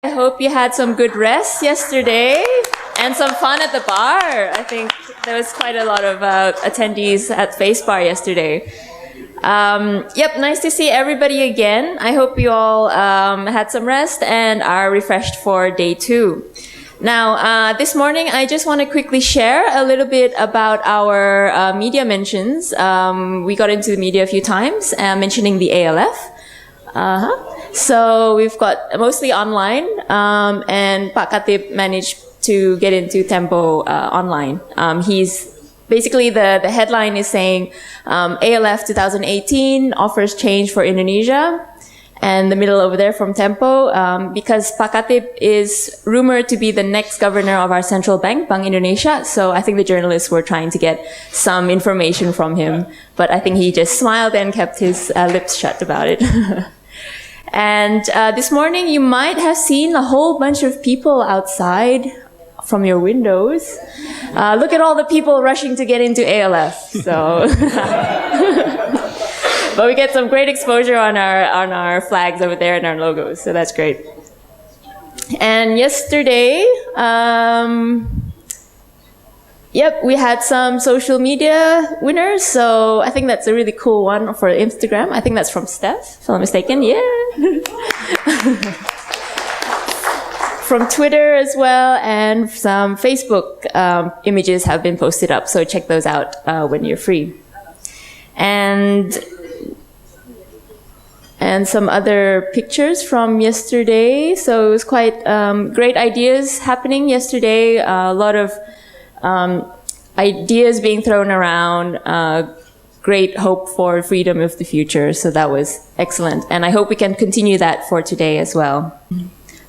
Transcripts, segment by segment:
I hope you had some good rest yesterday and some fun at the bar. I think there was quite a lot of attendees at Face Bar yesterday. Nice to see everybody again. I hope you all had some rest and are refreshed for day 2. Now, this morning, I just want to quickly share a little bit about our media mentions. We got into the media a few times, mentioning the ALF. So we've got mostly online, and Pak Khatib managed to get into Tempo online. He's basically the headline is saying ALF 2018 offers change for Indonesia. And the middle over there from Tempo, because Pak Khatib is rumored to be the next governor of our central bank, Bank Indonesia. So I think the journalists were trying to get some information from him. But I think he just smiled and kept his lips shut about it. And this morning, you might have seen a whole bunch of people outside from your windows. Look at all the people rushing to get into ALF. So... But we get some great exposure on our flags over there and our logos, so that's great. And yesterday, we had some social media winners. So I think that's a really cool one for Instagram. I think that's from Steph, if I'm not mistaken. Yeah. From Twitter as well, and some Facebook images have been posted up. So check those out when you're free. And some other pictures from yesterday. So it was quite great ideas happening yesterday. A lot of ideas being thrown around. Great hope for freedom of the future. So that was excellent. And I hope we can continue that for today as well.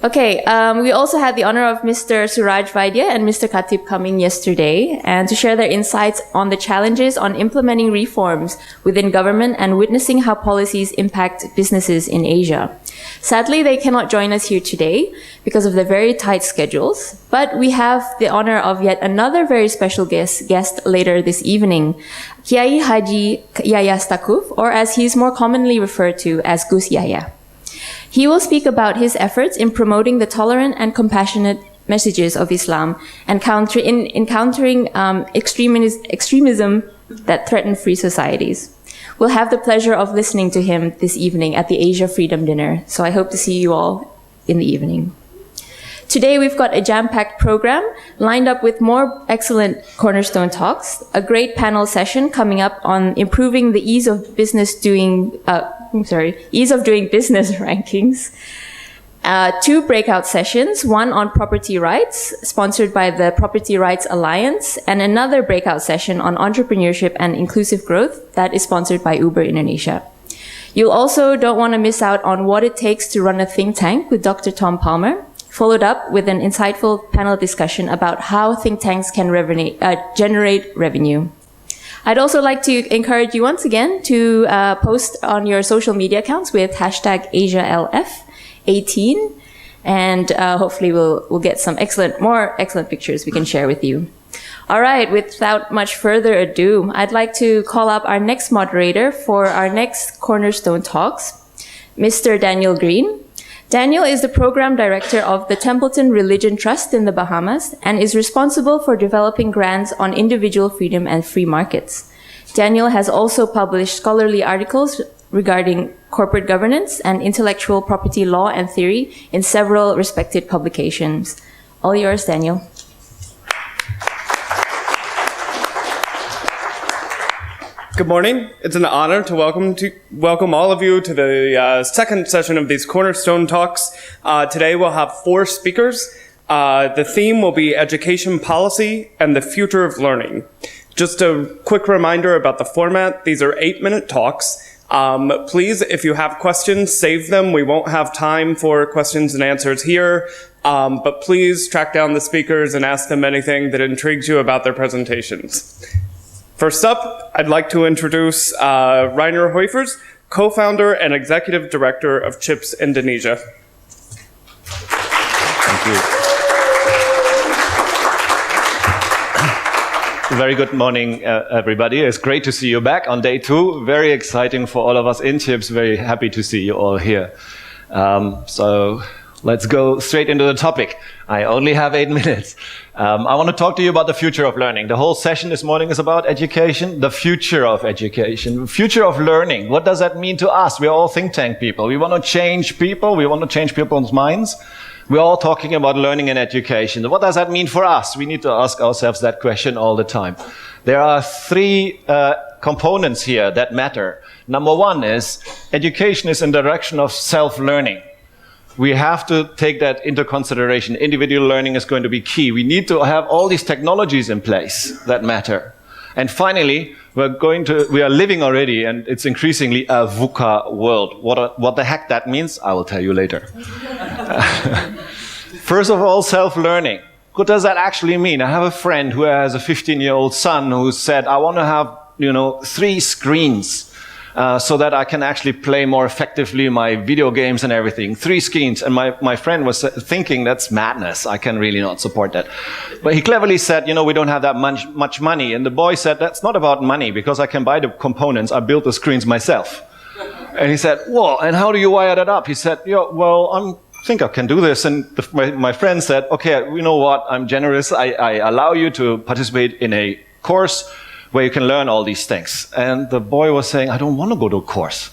Okay, we also had the honor of Mr. Suraj Vaidya and Mr. Khatib coming yesterday and to share their insights on the challenges on implementing reforms within government and witnessing how policies impact businesses in Asia. Sadly, they cannot join us here today because of their very tight schedules, but we have the honor of yet another very special guest later this evening, Kiai Haji Yahya Stakuf, or as he is more commonly referred to as Gus Yahya. He will speak about his efforts in promoting the tolerant and compassionate messages of Islam and encountering extremism that threaten free societies. We'll have the pleasure of listening to him this evening at the Asia Freedom Dinner, so I hope to see you all in the evening. Today we've got a jam-packed program lined up with more excellent Cornerstone Talks, a great panel session coming up on improving the ease of doing business rankings, 2 breakout sessions, one on property rights, sponsored by the Property Rights Alliance, and another breakout session on entrepreneurship and inclusive growth that is sponsored by Uber Indonesia. You also don't want to miss out on what it takes to run a think tank with Dr. Tom Palmer, followed up with an insightful panel discussion about how think tanks can generate revenue. I'd also like to encourage you once again to post on your social media accounts with hashtag AsiaLF18, and hopefully we'll get some more excellent pictures we can share with you. All right, without much further ado, I'd like to call up our next moderator for our next Cornerstone Talks, Mr. Daniel Green. Daniel is the program director of the Templeton Religion Trust in the Bahamas and is responsible for developing grants on individual freedom and free markets. Daniel has also published scholarly articles regarding corporate governance and intellectual property law and theory in several respected publications. All yours, Daniel. Good morning. It's an honor to welcome all of you to the second session of these Cornerstone Talks. Today we'll have 4 speakers. The theme will be education policy and the future of learning. Just a quick reminder about the format. These are 8-minute talks. Please, if you have questions, save them. We won't have time for questions and answers here, but please track down the speakers and ask them anything that intrigues you about their presentations. First up, I'd like to introduce Rainer Heufers, co-founder and executive director of CIPS Indonesia. Thank you. Very good morning, everybody. It's great to see you back on day 2. Very exciting for all of us in CIPS. Very happy to see you all here. So Let's go straight into the topic. I only have 8 minutes. I want to talk to you about the future of learning. The whole session this morning is about education, the future of education, future of learning. What does that mean to us? We're all think tank people. We want to change people. We want to change people's minds. We're all talking about learning and education. What does that mean for us? We need to ask ourselves that question all the time. There are 3 components here that matter. Number 1 is education is in the direction of self-learning. We have to take that into consideration. Individual learning is going to be key. We need to have all these technologies in place that matter. And finally, we are living already, and it's increasingly a VUCA world. What the heck that means, I will tell you later. First of all, self-learning. What does that actually mean? I have a friend who has a 15-year-old son who said, I want to have, 3 screens. So that I can actually play more effectively my video games and everything. 3 screens. And my friend was thinking that's madness. I can really not support that. But he cleverly said, we don't have that much money. And the boy said, that's not about money because I can buy the components. I built the screens myself. And he said, whoa, and how do you wire that up? He said, I think I can do this. And my friend said, okay, you know what? I'm generous. I allow you to participate in a course where you can learn all these things. And the boy was saying, I don't want to go to a course.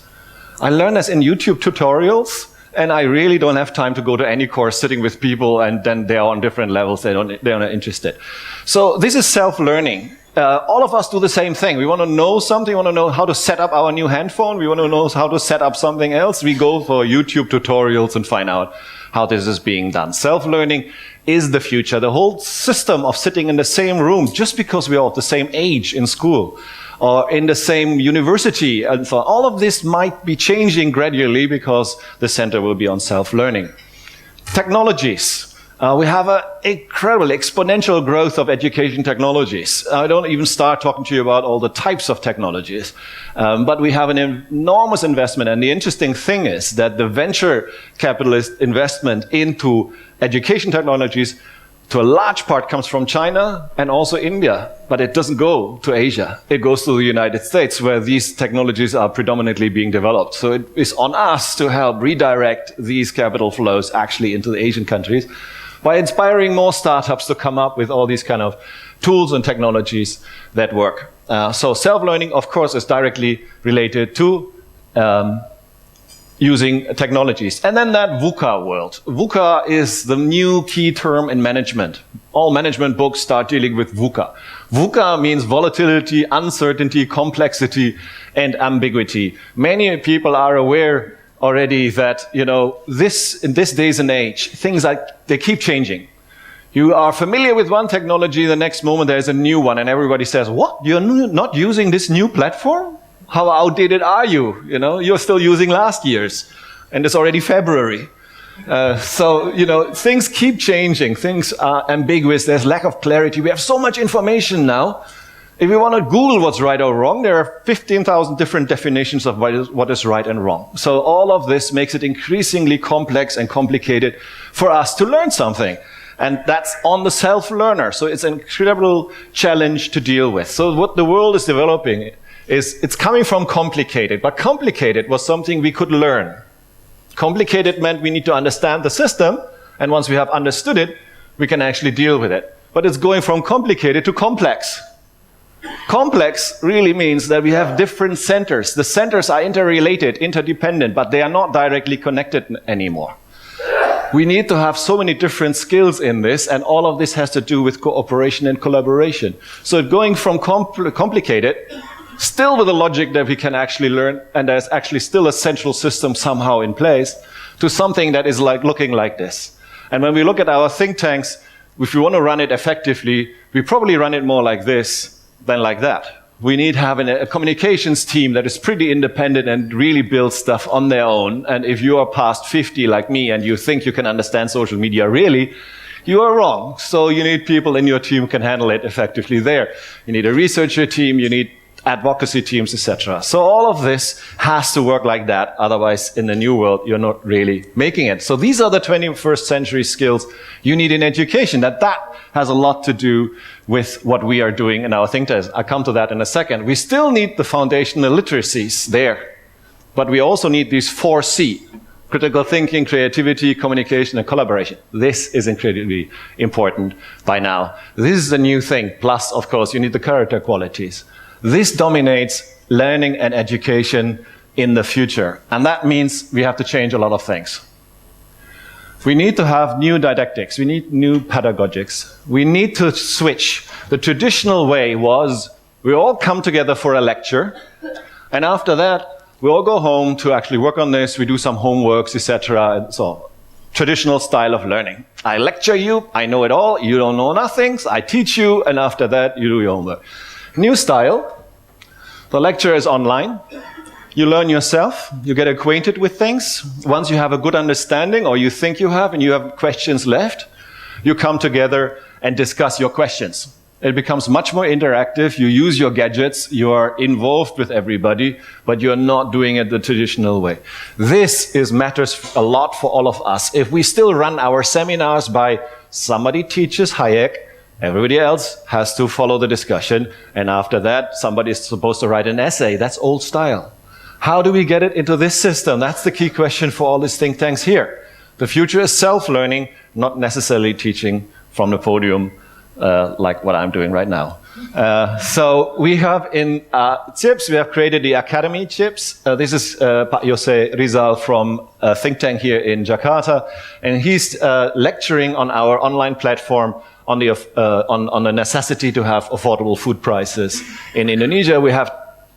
I learn this in YouTube tutorials, and I really don't have time to go to any course sitting with people, and then they're on different levels, they're not interested. So this is self-learning. All of us do the same thing. We want to know something, we want to know how to set up our new handphone, we want to know how to set up something else. We go for YouTube tutorials and find out how this is being done. Self-learning is the future. The whole system of sitting in the same room just because we are of the same age in school or in the same university, and so all of this might be changing gradually because the center will be on self-learning. Technologies. We have an incredible exponential growth of education technologies. I don't even start talking to you about all the types of technologies, but we have an enormous investment. And the interesting thing is that the venture capitalist investment into education technologies to a large part comes from China and also India, but it doesn't go to Asia. It goes to the United States, where these technologies are predominantly being developed. So it is on us to help redirect these capital flows actually into the Asian countries by inspiring more startups to come up with all these kind of tools and technologies that work. So self-learning, of course, is directly related to using technologies. And then that VUCA world. VUCA is the new key term in management. All management books start dealing with VUCA. VUCA means volatility, uncertainty, complexity, and ambiguity. Many people are aware already that, in this days and age, things they keep changing. You are familiar with one technology, the next moment there's a new one, and everybody says, what? You're not using this new platform? How outdated are you? You're still using last year's, and it's already February. Things keep changing. Things are ambiguous. There's lack of clarity. We have so much information now. If we want to Google what's right or wrong, there are 15,000 different definitions of what is right and wrong. So all of this makes it increasingly complex and complicated for us to learn something. And that's on the self-learner. So it's an incredible challenge to deal with. So what the world is developing is it's coming from complicated, but complicated was something we could learn. Complicated meant we need to understand the system, and once we have understood it, we can actually deal with it. But it's going from complicated to complex. Complex really means that we have different centers. The centers are interrelated, interdependent, but they are not directly connected anymore. We need to have so many different skills in this, and all of this has to do with cooperation and collaboration. So going from complicated, still with the logic that we can actually learn, and there's actually still a central system somehow in place, to something that is looking like this. And when we look at our think tanks, if we want to run it effectively, we probably run it more like this than like that. We need to have a communications team that is pretty independent and really builds stuff on their own. And if you are past 50 like me and you think you can understand social media really, you are wrong. So you need people in your team who can handle it effectively there. You need a researcher team, you need advocacy teams, etc. So all of this has to work like that. Otherwise, in the new world, you're not really making it. So these are the 21st century skills you need in education. That has a lot to do with what we are doing in our think tanks. I'll come to that in a second. We still need the foundational literacies there. But we also need these 4C. Critical thinking, creativity, communication, and collaboration. This is incredibly important by now. This is a new thing. Plus, of course, you need the character qualities. This dominates learning and education in the future. And that means we have to change a lot of things. We need to have new didactics. We need new pedagogics. We need to switch. The traditional way was we all come together for a lecture, and after that, we all go home to actually work on this, we do some homeworks, etc. So, traditional style of learning. I lecture you, I know it all, you don't know nothing, I teach you, and after that, you do your homework. New style, the lecture is online. You learn yourself, you get acquainted with things. Once you have a good understanding, or you think you have, and you have questions left, you come together and discuss your questions. It becomes much more interactive. You use your gadgets. You are involved with everybody, but you're not doing it the traditional way. This matters a lot for all of us. If we still run our seminars by somebody teaches Hayek, everybody else has to follow the discussion, and after that, somebody is supposed to write an essay. That's old style. How do we get it into this system? That's the key question for all these think tanks here. The future is self-learning, not necessarily teaching from the podium, like what I'm doing right now. So we have in CIPS, we have created the Academy CIPS. This is Pak Yose Rizal from a think tank here in Jakarta, and he's lecturing on our online platform on the necessity to have affordable food prices. In Indonesia, we have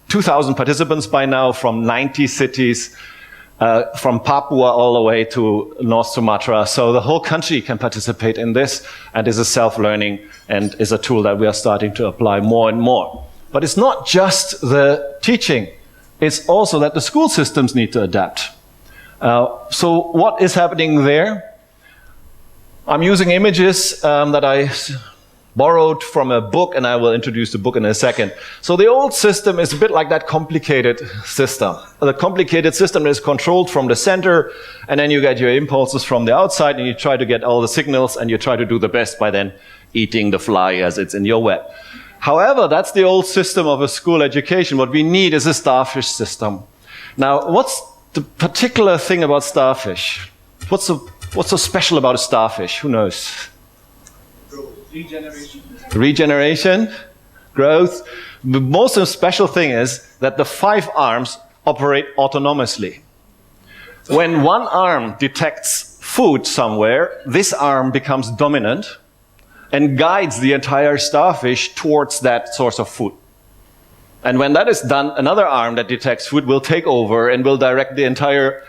2,000 participants by now from 90 cities, from Papua all the way to North Sumatra. So the whole country can participate in this, and is a self-learning and is a tool that we are starting to apply more and more. But it's not just the teaching, it's also that the school systems need to adapt. So what is happening there? I'm using images that I borrowed from a book, and I will introduce the book in a second. So the old system is a bit like that complicated system. The complicated system is controlled from the center, and then you get your impulses from the outside, and you try to get all the signals, and you try to do the best by then eating the fly as it's in your web. However, that's the old system of a school education. What we need is a starfish system. Now, what's the particular thing about starfish? What's so special about a starfish? Who knows? Regeneration, growth. The most special thing is that the 5 arms operate autonomously. When one arm detects food somewhere, this arm becomes dominant and guides the entire starfish towards that source of food. And when that is done, another arm that detects food will take over and will direct the entire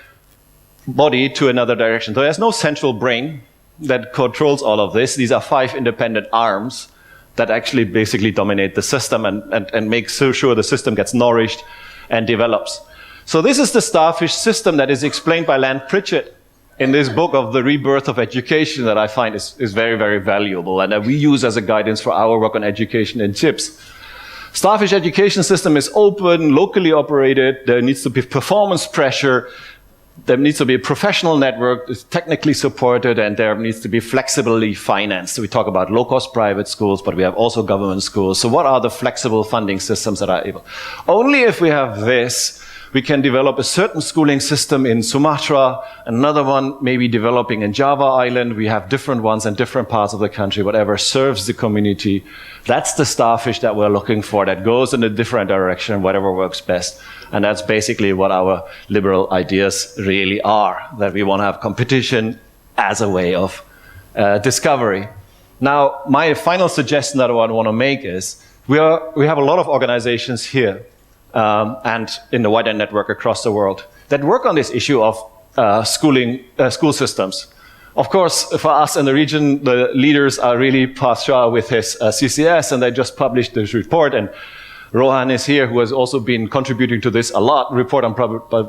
body to another direction. So there's no central brain that controls all of this. These are 5 independent arms that actually basically dominate the system and make so sure the system gets nourished and develops. So this is the starfish system that is explained by Len Pritchett in this book of The Rebirth of Education that I find is very, very valuable, and that we use as a guidance for our work on education in CIPS. Starfish education system is open, locally operated. There needs to be performance pressure. There needs to be a professional network, it's technically supported, and there needs to be flexibly financed. So we talk about low-cost private schools, but we have also government schools. So what are the flexible funding systems that are able? Only if we have this, we can develop a certain schooling system in Sumatra, another one maybe developing in Java Island. We have different ones in different parts of the country, whatever serves the community. That's the starfish that we're looking for, that goes in a different direction, whatever works best. And that's basically what our liberal ideas really are, that we want to have competition as a way of discovery. Now, my final suggestion that I want to make is we have a lot of organizations here and in the wider network across the world that work on this issue of school systems. Of course, for us in the region, the leaders are really Parth Shah with his CCS, and they just published this report, and Rohan is here, who has also been contributing to this a lot, report on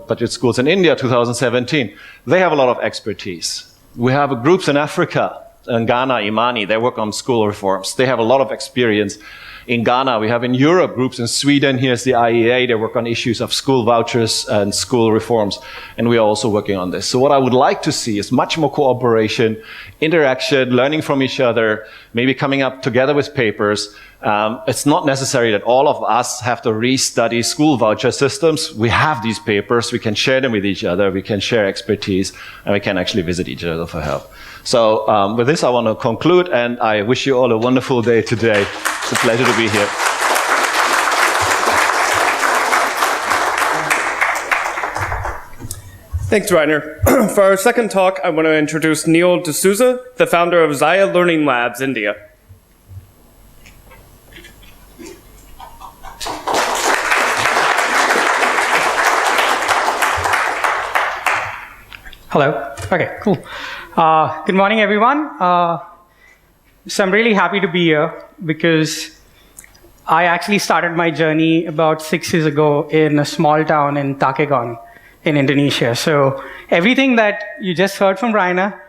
budget schools in India, 2017. They have a lot of expertise. We have groups in Africa, in Ghana, Imani, they work on school reforms. They have a lot of experience. in Ghana. We have in Europe groups in Sweden. Here's the IEA. They work on issues of school vouchers and school reforms. And we are also working on this. So what I would like to see is much more cooperation, interaction, learning from each other, maybe coming up together with papers. It's not necessary that all of us have to restudy school voucher systems. We have these papers. We can share them with each other. We can share expertise, and we can actually visit each other for help. So with this, I want to conclude, and I wish you all a wonderful day today. It's a pleasure to be here. Thanks, Rainer. For our second talk, I want to introduce Neil D'Souza, the founder of Zaya Learning Labs, India. Hello. Okay, cool. Good morning, everyone. So I'm really happy to be here because I actually started my journey about 6 years ago in a small town in Chaulagain in Indonesia. So everything that you just heard from Rainer,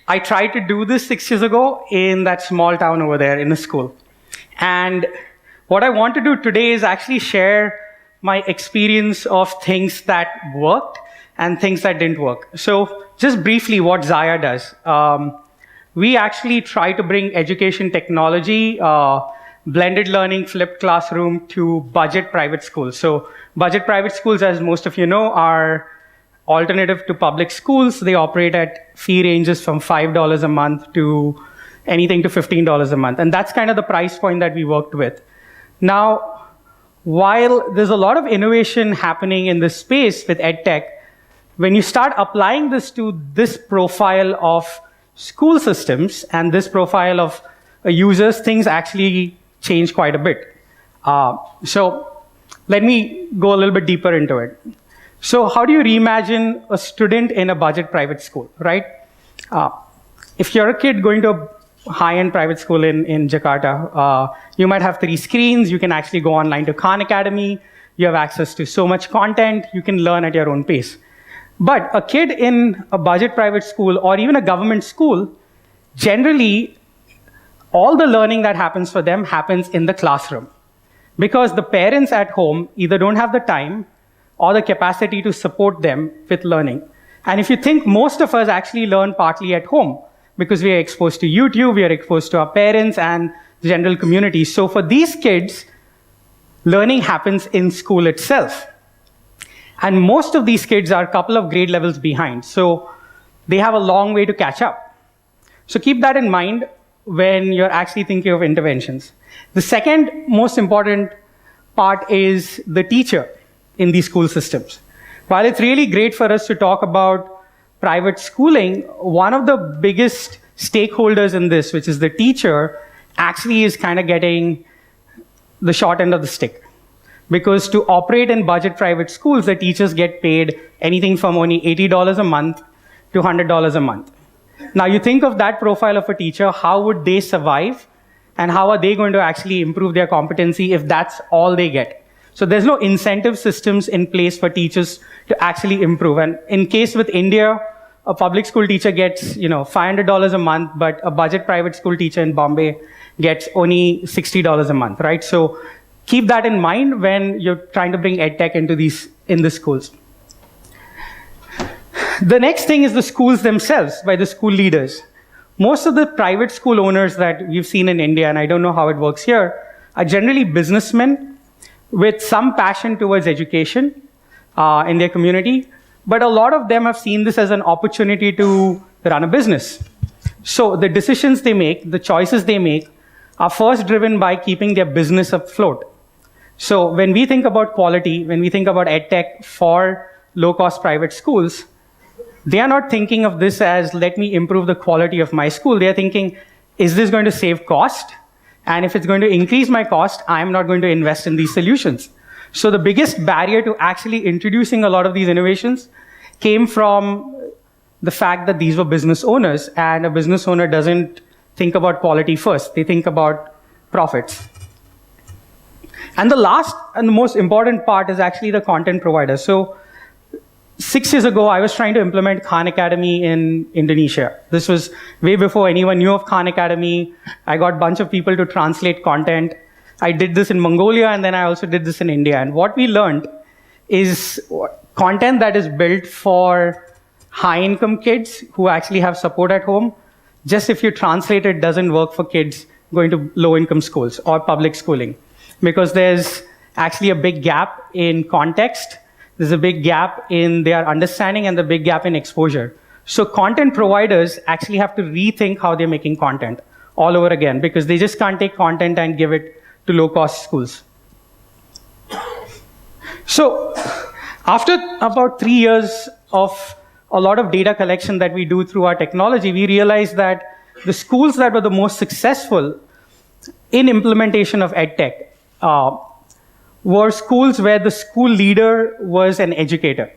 I tried to do this 6 years ago in that small town over there in a school. And what I want to do today is actually share my experience of things that worked and things that didn't work. So just briefly what Zaya does. We actually try to bring education technology, blended learning, flipped classroom to budget private schools. So budget private schools, as most of you know, are alternative to public schools. They operate at fee ranges from $5 a month to anything to $15 a month. And that's kind of the price point that we worked with. Now, while there's a lot of innovation happening in this space with Edtech, when you start applying this to this profile of school systems and this profile of users, things actually change quite a bit. So let me go a little bit deeper into it. So how do you reimagine a student in a budget private school, right? If you're a kid going to a high-end private school in Jakarta, you might have 3 screens. You can actually go online to Khan Academy. You have access to so much content. You can learn at your own pace. But a kid in a budget private school or even a government school, generally, all the learning that happens for them happens in the classroom. Because the parents at home either don't have the time or the capacity to support them with learning. And if you think, most of us actually learn partly at home because we are exposed to YouTube, we are exposed to our parents and the general community. So for these kids, learning happens in school itself. And most of these kids are a couple of grade levels behind. So they have a long way to catch up. So keep that in mind when you're actually thinking of interventions. The second most important part is the teacher in these school systems. While it's really great for us to talk about private schooling, one of the biggest stakeholders in this, which is the teacher, actually is kind of getting the short end of the stick. Because to operate in budget private schools, the teachers get paid anything from only $80 a month to $100 a month. Now you think of that profile of a teacher, how would they survive? And how are they going to actually improve their competency if that's all they get? So there's no incentive systems in place for teachers to actually improve. And in case with India, a public school teacher gets, $500 a month, but a budget private school teacher in Bombay gets only $60 a month, right? So keep that in mind when you're trying to bring EdTech into in the schools. The next thing is the schools themselves by the school leaders. Most of the private school owners that we've seen in India, and I don't know how it works here, are generally businessmen with some passion towards education in their community. But a lot of them have seen this as an opportunity to run a business. So the decisions they make, the choices they make, are first driven by keeping their business afloat. So when we think about quality, when we think about EdTech for low-cost private schools, they are not thinking of this as, let me improve the quality of my school. They are thinking, is this going to save cost? And if it's going to increase my cost, I'm not going to invest in these solutions. So the biggest barrier to actually introducing a lot of these innovations came from the fact that these were business owners, and a business owner doesn't think about quality first. They think about profits. And the last and the most important part is actually the content provider. So 6 years ago, I was trying to implement Khan Academy in Indonesia. This was way before anyone knew of Khan Academy. I got a bunch of people to translate content. I did this in Mongolia, and then I also did this in India. And what we learned is content that is built for high-income kids who actually have support at home, just if you translate it, doesn't work for kids going to low-income schools or public schooling, because there's actually a big gap in context, there's a big gap in their understanding, and the big gap in exposure. So content providers actually have to rethink how they're making content all over again, because they just can't take content and give it to low-cost schools. So after about 3 years of a lot of data collection that we do through our technology, we realized that the schools that were the most successful in implementation of EdTech were schools where the school leader was an educator.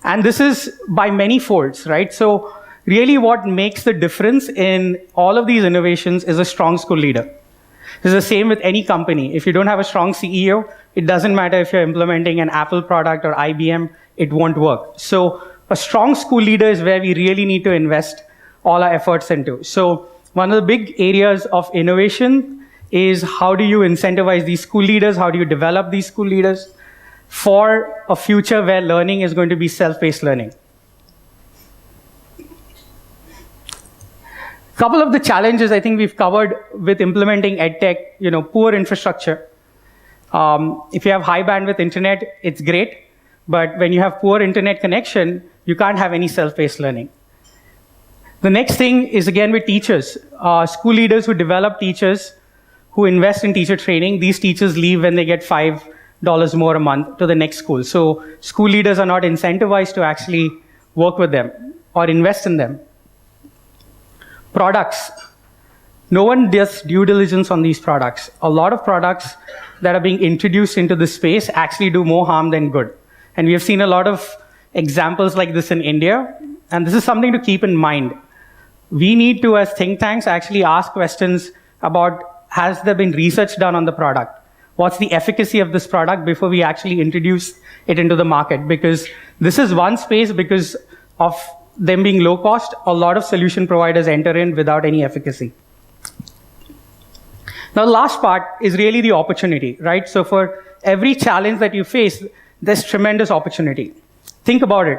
And this is by many folds, right? So really what makes the difference in all of these innovations is a strong school leader. It's the same with any company. If you don't have a strong CEO, it doesn't matter if you're implementing an Apple product or IBM, it won't work. So a strong school leader is where we really need to invest all our efforts into. So one of the big areas of innovation is how do you incentivize these school leaders? How do you develop these school leaders for a future where learning is going to be self-paced learning? Couple of the challenges I think we've covered with implementing EdTech, poor infrastructure. If you have high bandwidth internet, it's great. But when you have poor internet connection, you can't have any self-paced learning. The next thing is again with teachers. School leaders who develop teachers, who invest in teacher training, these teachers leave when they get $5 more a month to the next school. So school leaders are not incentivized to actually work with them or invest in them. Products. No one does due diligence on these products. A lot of products that are being introduced into this space actually do more harm than good. And we have seen a lot of examples like this in India. And this is something to keep in mind. We need to, as think tanks, actually ask questions about, has there been research done on the product? What's the efficacy of this product before we actually introduce it into the market? Because this is one space, because of them being low cost, a lot of solution providers enter in without any efficacy. Now, the last part is really the opportunity, right? So for every challenge that you face, there's tremendous opportunity. Think about it.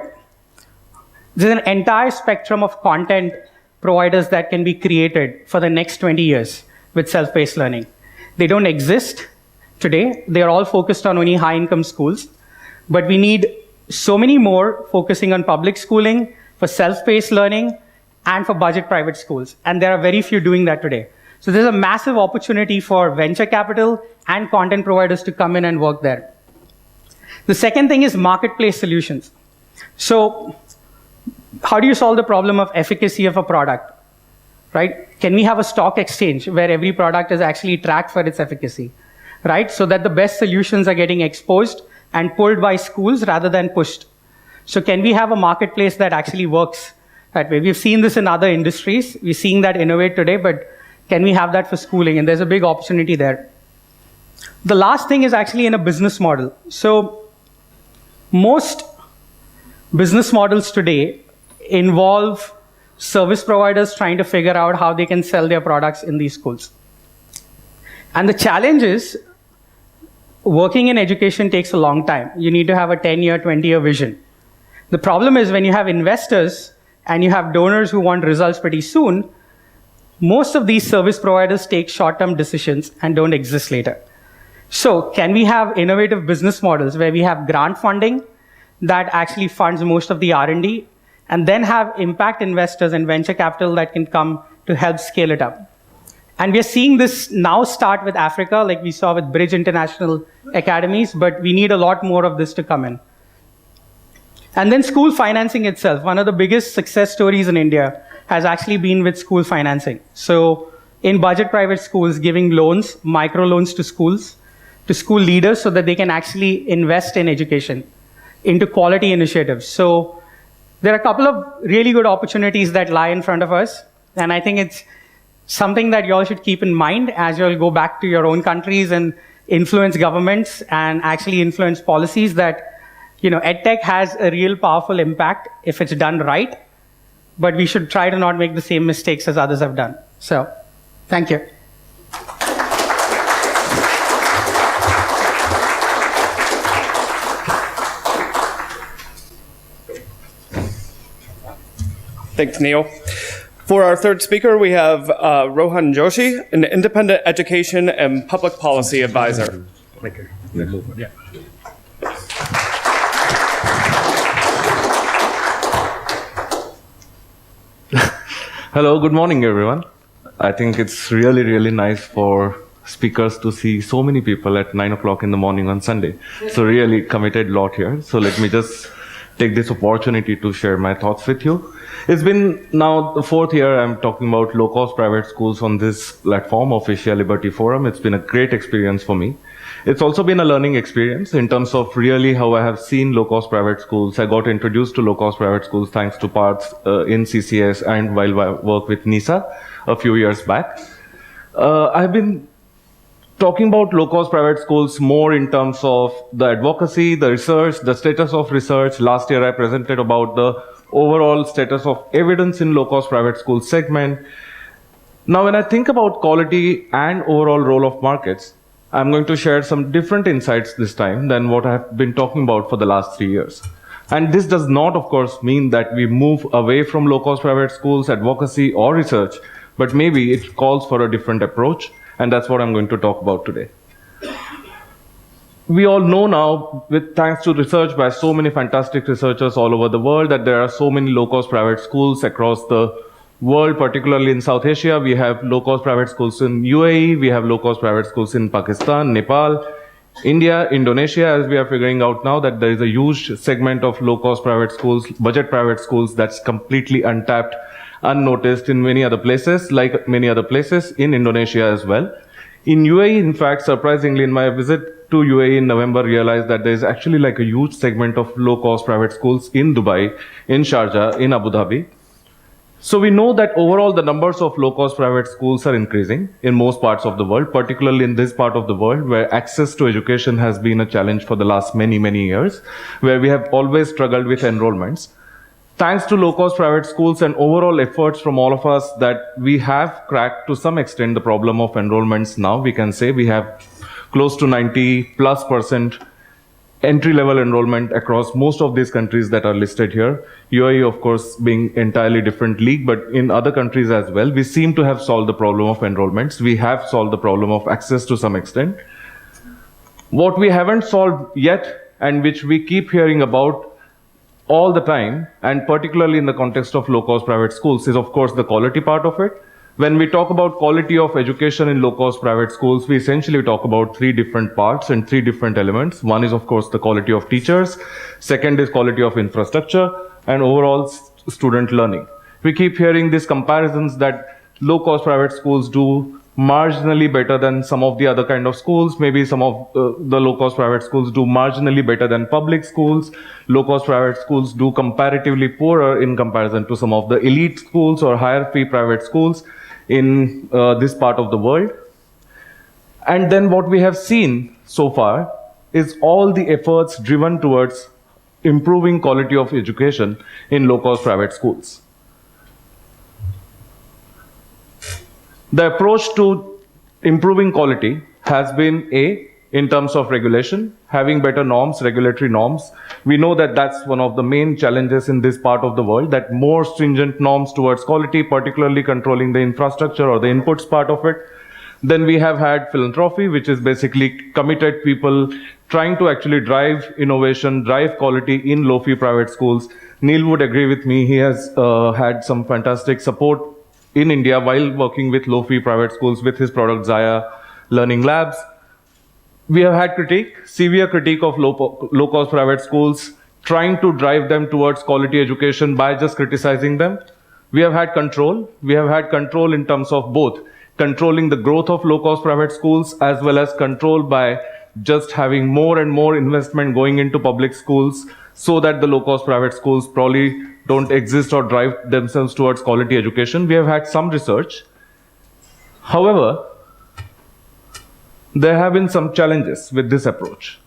There's an entire spectrum of content providers that can be created for the next 20 years with self-paced learning. They don't exist today. They are all focused on only high-income schools. But we need so many more focusing on public schooling, for self-paced learning, and for budget private schools. And there are very few doing that today. So there's a massive opportunity for venture capital and content providers to come in and work there. The second thing is marketplace solutions. So how do you solve the problem of efficacy of a product, right? Can we have a stock exchange where every product is actually tracked for its efficacy, right? So that the best solutions are getting exposed and pulled by schools rather than pushed. So can we have a marketplace that actually works that way? We've seen this in other industries. We're seeing that innovate today, but can we have that for schooling? And there's a big opportunity there. The last thing is actually in a business model. So most business models today involve service providers trying to figure out how they can sell their products in these schools. And the challenge is, working in education takes a long time. You need to have a 10-year, 20-year vision. The problem is when you have investors and you have donors who want results pretty soon, most of these service providers take short-term decisions and don't exist later. So can we have innovative business models where we have grant funding that actually funds most of the R&D, and then have impact investors and venture capital that can come to help scale it up? And we're seeing this now start with Africa, like we saw with Bridge International Academies, but we need a lot more of this to come in. And then school financing itself. One of the biggest success stories in India has actually been with school financing. So in budget private schools, giving loans, microloans to schools, to school leaders so that they can actually invest in education, into quality initiatives. So there are a couple of really good opportunities that lie in front of us. And I think it's something that you all should keep in mind as you all go back to your own countries and influence governments and actually influence policies that, EdTech has a real powerful impact if it's done right, but we should try to not make the same mistakes as others have done. So, thank you. Thanks, Neil. For our third speaker, we have Rohan Joshi, an independent education and public policy advisor. Hello, good morning, everyone. I think it's really, really nice for speakers to see so many people at 9 o'clock in the morning on Sunday. So really committed lot here. So let me just take this opportunity to share my thoughts with you. It's been now the fourth year I'm talking about low-cost private schools on this platform of Asia Liberty Forum. It's been a great experience for me. It's also been a learning experience in terms of really how I have seen low-cost private schools. I got introduced to low-cost private schools thanks to Parth in CCS and while I worked with NISA a few years back. I've been talking about low-cost private schools more in terms of the advocacy, the research, the status of research. Last year I presented about the overall status of evidence in low-cost private school segment. Now when I think about quality and overall role of markets, I'm going to share some different insights this time than what I've been talking about for the last 3 years. And this does not, of course, mean that we move away from low-cost private schools, advocacy, or research, but maybe it calls for a different approach, and that's what I'm going to talk about today. We all know now, thanks to research by so many fantastic researchers all over the world, that there are so many low-cost private schools across the world, particularly in South Asia. We have low-cost private schools in UAE, we have low-cost private schools in Pakistan, Nepal, India, Indonesia, as we are figuring out now that there is a huge segment of low-cost private schools, budget private schools that's completely untapped, unnoticed in many other places, like many other places in Indonesia as well. In UAE, in fact, surprisingly, in my visit to UAE in November, realized that there is actually like a huge segment of low-cost private schools in Dubai, in Sharjah, in Abu Dhabi. So we know that overall the numbers of low-cost private schools are increasing in most parts of the world, particularly in this part of the world where access to education has been a challenge for the last many, many years, where we have always struggled with enrollments. Thanks to low-cost private schools and overall efforts from all of us that we have cracked to some extent the problem of enrollments now, we can say we have close to 90+% entry-level enrollment across most of these countries that are listed here. UAE, of course, being entirely different league, but in other countries as well, we seem to have solved the problem of enrollments. We have solved the problem of access to some extent. What we haven't solved yet, and which we keep hearing about all the time, and particularly in the context of low-cost private schools, is of course the quality part of it. When we talk about quality of education in low-cost private schools, we essentially talk about 3 different parts and 3 different elements. One is, of course, the quality of teachers. Second is quality of infrastructure and overall student learning. We keep hearing these comparisons that low-cost private schools do marginally better than some of the other kind of schools. Maybe some of the low-cost private schools do marginally better than public schools. Low-cost private schools do comparatively poorer in comparison to some of the elite schools or higher fee private schools in this part of the world. And then what we have seen so far is all the efforts driven towards improving quality of education in low-cost private schools. The approach to improving quality has been in terms of regulation, having better norms, regulatory norms. We know that that's one of the main challenges in this part of the world, that more stringent norms towards quality, particularly controlling the infrastructure or the inputs part of it. Then we have had philanthropy, which is basically committed people trying to actually drive innovation, drive quality in low-fee private schools. Neil would agree with me. He has had some fantastic support in India while working with low-fee private schools with his product Zaya Learning Labs. We have had severe critique of low-cost private schools, trying to drive them towards quality education by just criticizing them. We have had control. We have had control in terms of both controlling the growth of low-cost private schools as well as control by just having more and more investment going into public schools so that the low-cost private schools probably don't exist or drive themselves towards quality education. We have had some research. However, there have been some challenges with this approach.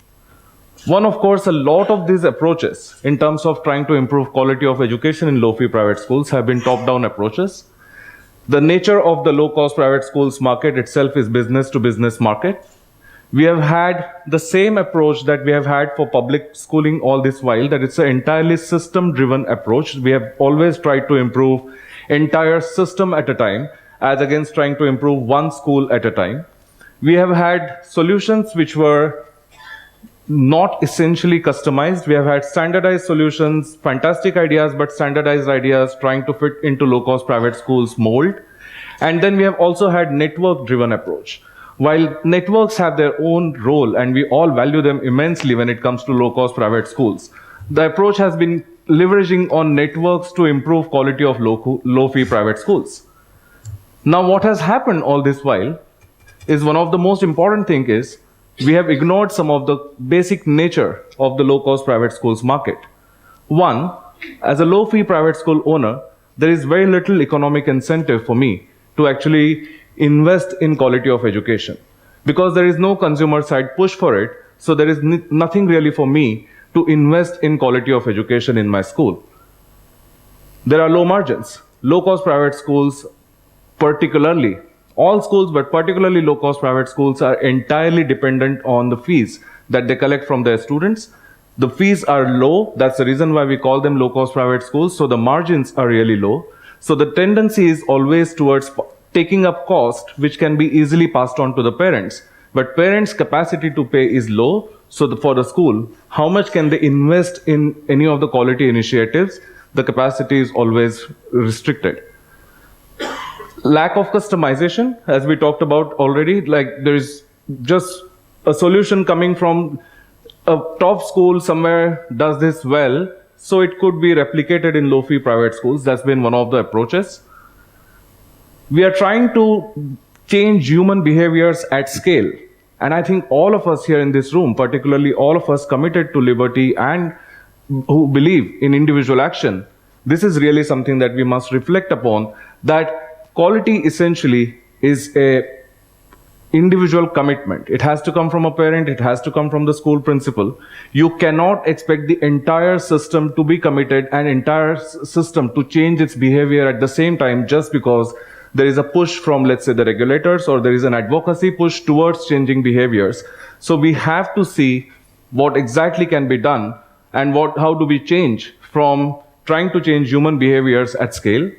One, of course, a lot of these approaches in terms of trying to improve quality of education in low-fee private schools have been top-down approaches. The nature of the low-cost private schools market itself is business-to-business market. We have had the same approach that we have had for public schooling all this while, that it's an entirely system-driven approach. We have always tried to improve entire system at a time, as against trying to improve one school at a time. We have had solutions which were not essentially customized. We have had standardized solutions, fantastic ideas, but standardized ideas trying to fit into low-cost private schools mold. And then we have also had network-driven approach. While networks have their own role, and we all value them immensely when it comes to low-cost private schools, the approach has been leveraging on networks to improve quality of low-fee private schools. Now, what has happened all this while is one of the most important thing is we have ignored some of the basic nature of the low-cost private schools market. One, as a low-fee private school owner, there is very little economic incentive for me to actually invest in quality of education, because there is no consumer side push for it. So there is nothing really for me to invest in quality of education in my school. There are low margins. Low-cost private schools, particularly, all schools, but particularly low-cost private schools, are entirely dependent on the fees that they collect from their students. The fees are low. That's the reason why we call them low-cost private schools. So the margins are really low. So the tendency is always towards taking up cost, which can be easily passed on to the parents. But parents' capacity to pay is low. So for the school, how much can they invest in any of the quality initiatives? The capacity is always restricted. Lack of customization, as we talked about already, like there is just a solution coming from a top school somewhere does this well, so it could be replicated in low-fee private schools. That's been one of the approaches. We are trying to change human behaviors at scale. And I think all of us here in this room, particularly all of us committed to liberty and who believe in individual action, this is really something that we must reflect upon, that quality essentially is a individual commitment. It has to come from a parent, it has to come from the school principal. You cannot expect the entire system to be committed and entire system to change its behavior at the same time just because there is a push from, let's say, the regulators, or there is an advocacy push towards changing behaviors. So we have to see what exactly can be done and how do we change from trying to change human behaviors at scale.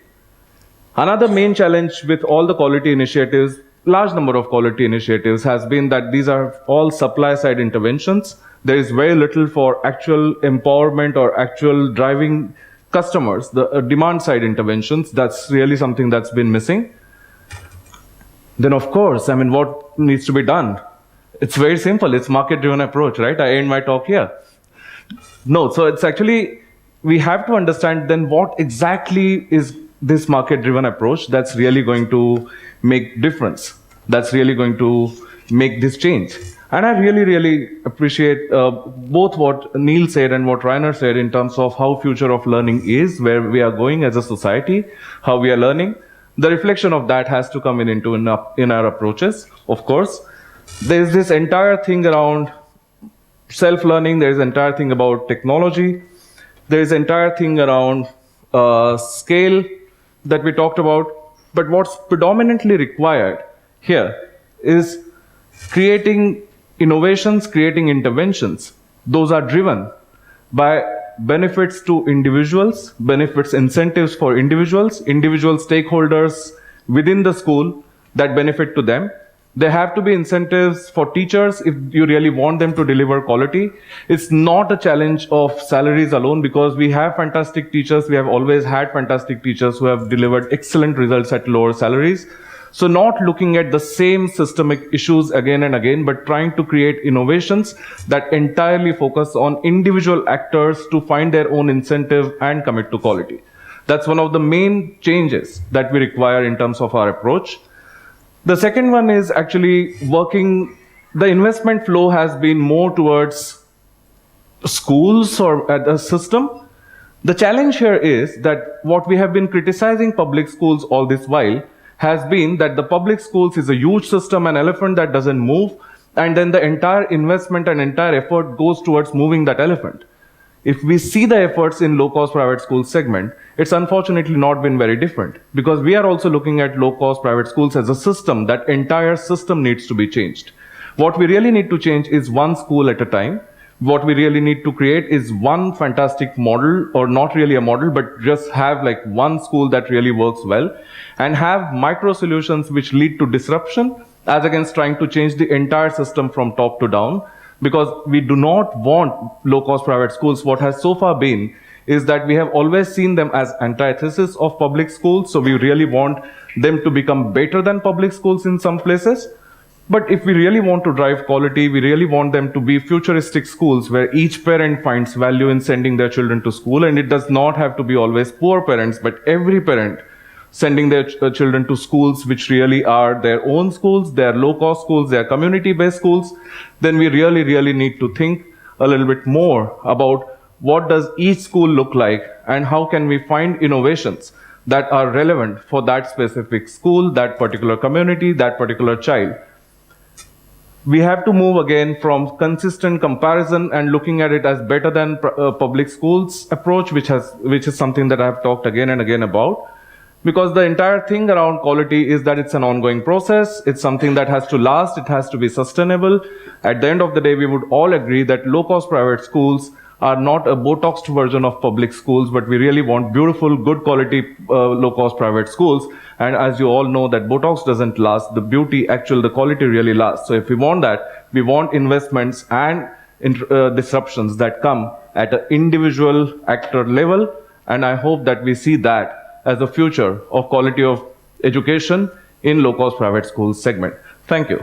Another main challenge with all the quality initiatives, large number of quality initiatives, has been that these are all supply side interventions. There is very little for actual empowerment or actual driving customers, the demand side interventions. That's really something that's been missing. Then of course, I mean, what needs to be done? It's very simple. It's market driven approach, right? I end my talk here. No, so it's actually, we have to understand then what exactly is this market driven approach that's really going to make difference, that's really going to make this change. And I really, really appreciate both what Neil said and what Rainer said in terms of how future of learning is, where we are going as a society, how we are learning. The reflection of that has to come in our approaches, of course. There's this entire thing around self-learning. There's an entire thing about technology. There's an entire thing around scale that we talked about. But what's predominantly required here is creating innovations, creating interventions. Those are driven by benefits to individuals, benefits, incentives for individuals, individual stakeholders within the school that benefit to them. There have to be incentives for teachers if you really want them to deliver quality. It's not a challenge of salaries alone, because we have fantastic teachers. We have always had fantastic teachers who have delivered excellent results at lower salaries. So not looking at the same systemic issues again and again, but trying to create innovations that entirely focus on individual actors to find their own incentive and commit to quality. That's one of the main changes that we require in terms of our approach. The second one is actually working, the investment flow has been more towards schools or at a system. The challenge here is that what we have been criticizing public schools all this while has been that the public schools is a huge system, an elephant that doesn't move, and then the entire investment and entire effort goes towards moving that elephant. If we see the efforts in low-cost private school segment, it's unfortunately not been very different, because we are also looking at low-cost private schools as a system. That entire system needs to be changed. What we really need to change is one school at a time. What we really need to create is one fantastic model, or not really a model, but just have like one school that really works well, and have micro solutions which lead to disruption as against trying to change the entire system from top to down. Because we do not want low-cost private schools. What has so far been is that we have always seen them as antithesis of public schools. So we really want them to become better than public schools in some places. But if we really want to drive quality, we really want them to be futuristic schools where each parent finds value in sending their children to school. And it does not have to be always poor parents, but every parent sending their children to schools which really are their own schools, their low-cost schools, their community-based schools. Then we really, really need to think a little bit more about what does each school look like and how can we find innovations that are relevant for that specific school, that particular community, that particular child. We have to move again from consistent comparison and looking at it as better than public schools approach, which is something that I've talked again and again about. Because the entire thing around quality is that it's an ongoing process. It's something that has to last. It has to be sustainable. At the end of the day, we would all agree that low-cost private schools are not a Botoxed version of public schools, but we really want beautiful, good quality, low-cost private schools. And as you all know, that Botox doesn't last. The beauty, the quality really lasts. So if we want that, we want investments and disruptions that come at an individual actor level. And I hope that we see that as the future of quality of education in low-cost private schools segment. Thank you.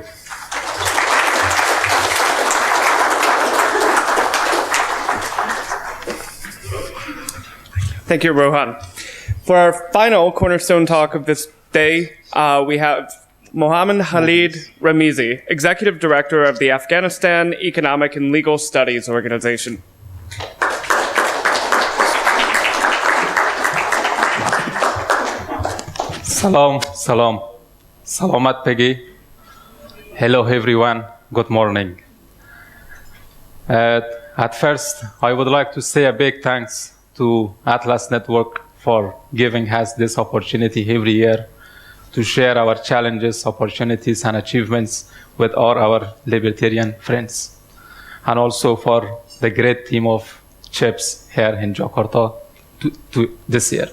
Thank you, Rohan. For our final Cornerstone Talk of this day, we have Mohammed Khalid Ramizy, Executive Director of the Afghanistan Economic and Legal Studies Organization. Salam, salam. Salamat pagi. Hello, everyone. Good morning. At first, I would like to say a big thanks to Atlas Network for giving us this opportunity every year to share our challenges, opportunities, and achievements with all our libertarian friends. And also for the great team of CIPS here in Jakarta to this year.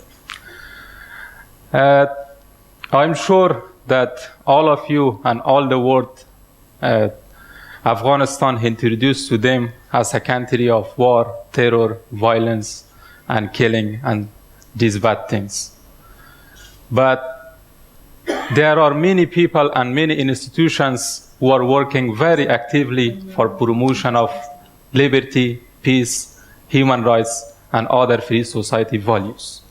I'm sure that all of you and all the world, Afghanistan introduced to them as a country of war, terror, violence, and killing, and these bad things. But there are many people and many institutions who are working very actively for promotion of liberty, peace, human rights, and other free society values.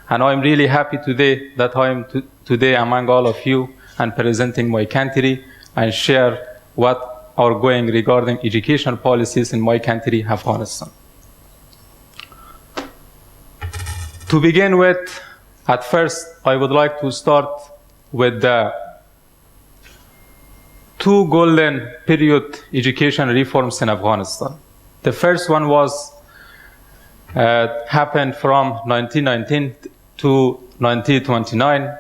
And I'm really happy today that I'm today among all of you and presenting my country and share what are going regarding education policies in my country, Afghanistan. To begin with, at first, I would like to start with the two golden period education reforms in Afghanistan. The first one was happened from 1919 to 1929,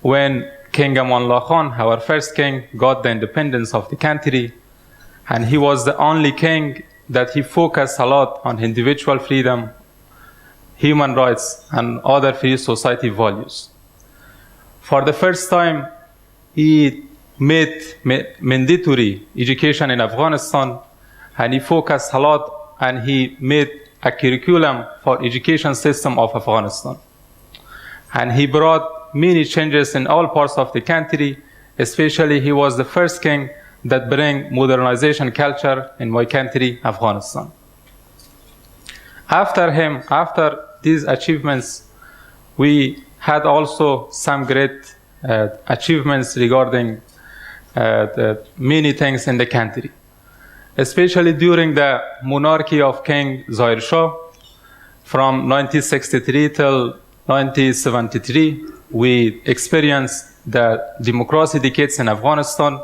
when King Amanullah Khan, our first king, got the independence of the country, and he was the only king that he focused a lot on individual freedom, human rights, and other free society values. For the first time, he made mandatory education in Afghanistan, and he focused a lot, and he made a curriculum for education system of Afghanistan. And he brought many changes in all parts of the country, especially he was the first king that bring modernization culture in my country, Afghanistan. After him, after these achievements, we had also some great achievements regarding many things in the country. Especially during the monarchy of King Zahir Shah, from 1963 till 1973, we experienced the democracy decades in Afghanistan,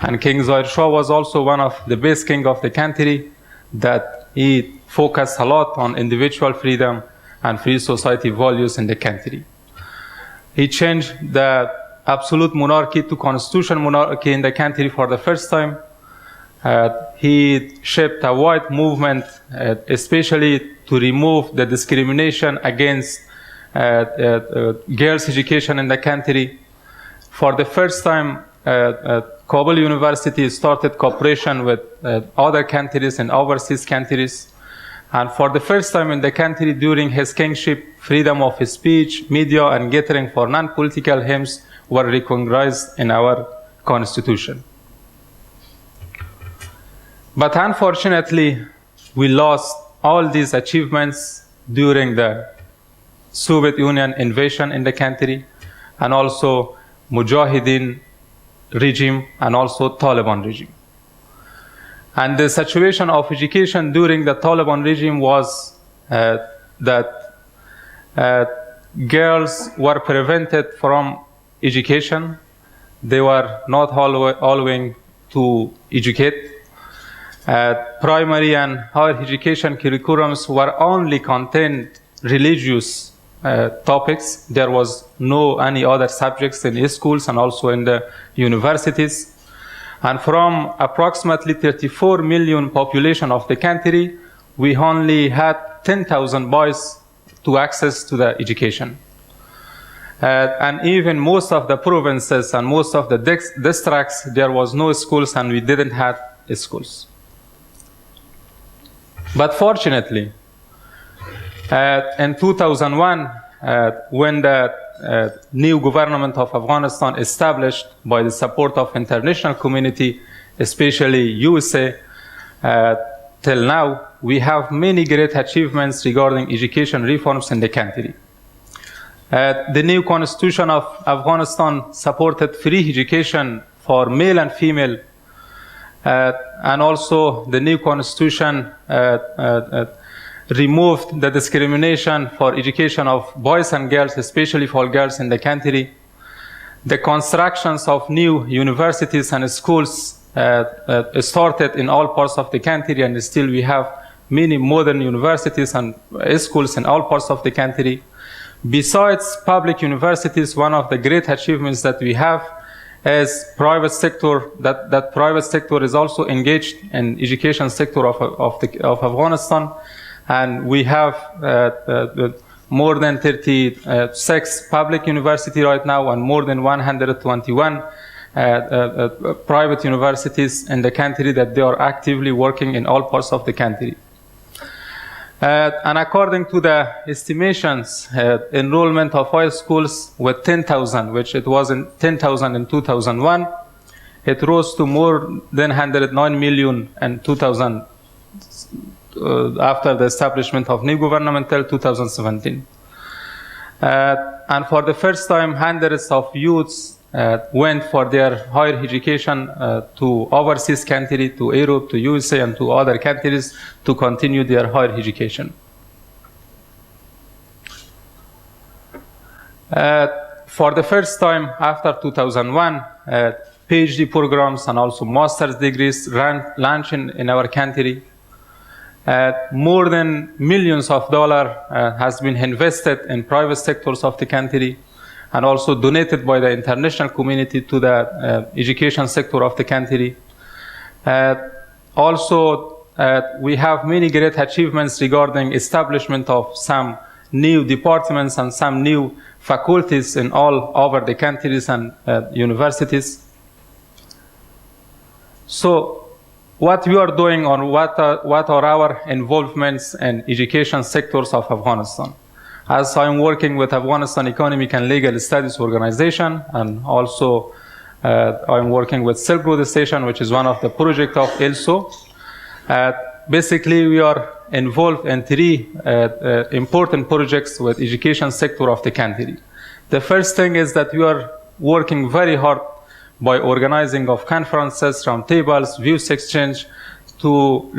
and King Zahir Shah was also one of the best kings of the country, that he focused a lot on individual freedom and free society values in the country. He changed the absolute monarchy to constitutional monarchy in the country for the first time. He shaped a wide movement, especially to remove the discrimination against girls' education in the country. For the first time, Kabul University started cooperation with other countries and overseas countries. And for the first time in the country during his kingship, freedom of speech, media, and gathering for non-political aims were recognized in our constitution. But unfortunately, we lost all these achievements during the Soviet Union invasion in the country, and also Mujahideen regime, and also Taliban regime. And the situation of education during the Taliban regime was that girls were prevented from education. They were not allowed to educate. Primary and higher education curriculums were only contained religious topics. There was no any other subjects in schools and also in the universities. And from approximately 34 million population of the country, we only had 10,000 boys to access to the education. And even most of the provinces and most of the districts, there was no schools and we didn't have schools. But fortunately, in 2001, when the new government of Afghanistan established by the support of international community, especially USA, till now, we have many great achievements regarding education reforms in the country. The new constitution of Afghanistan supported free education for male and female, and also the new constitution removed the discrimination for education of boys and girls, especially for girls in the country. The constructions of new universities and schools started in all parts of the country, and still we have many modern universities and schools in all parts of the country. Besides public universities, one of the great achievements that we have is private sector, that private sector is also engaged in education sector of Afghanistan. And we have more than 36 public universities right now and more than 121 private universities in the country that they are actively working in all parts of the country. And according to the estimations, enrollment of high schools with 10,000, which it was in 10,000 in 2001, it rose to more than 109 million in 2000. After the establishment of new government till 2017. And for the first time, hundreds of youths went for their higher education to overseas country, to Europe, to USA, and to other countries to continue their higher education. For the first time after 2001, PhD programs and also master's degrees launched in our country. More than millions of dollars has been invested in private sectors of the country and also donated by the international community to the education sector of the country. Also, we have many great achievements regarding establishment of some new departments and some new faculties in all over the countries and universities. So, what we are doing or what are our involvements in education sectors of Afghanistan? As I'm working with Afghanistan Economic and Legal Studies Organization, and also I'm working with Silk Road Station, which is one of the projects of AELSO. Basically, we are involved in three important projects with education sector of the country. The first thing is that we are working very hard by organizing of conferences, roundtables, views exchange, to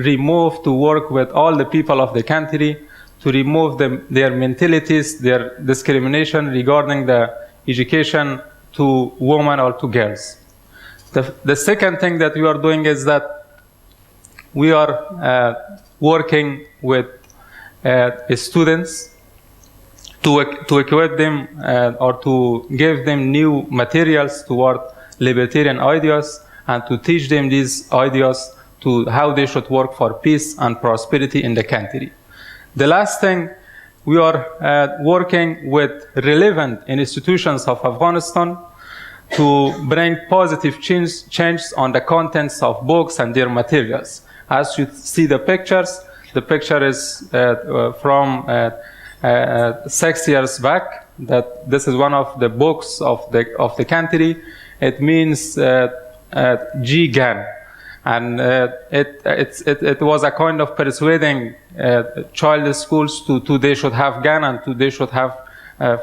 work with all the people of the country, to remove their mentalities, their discrimination regarding the education to women or to girls. The second thing that we are doing is that we are working with students to equip them or to give them new materials toward libertarian ideas and to teach them these ideas to how they should work for peace and prosperity in the country. The last thing, we are working with relevant institutions of Afghanistan to bring positive change on the contents of books and their materials. As you see the picture is from 6 years back, that this is one of the books of the country. It means G-GAN. And it was a kind of persuading child schools to they should have gun and they should have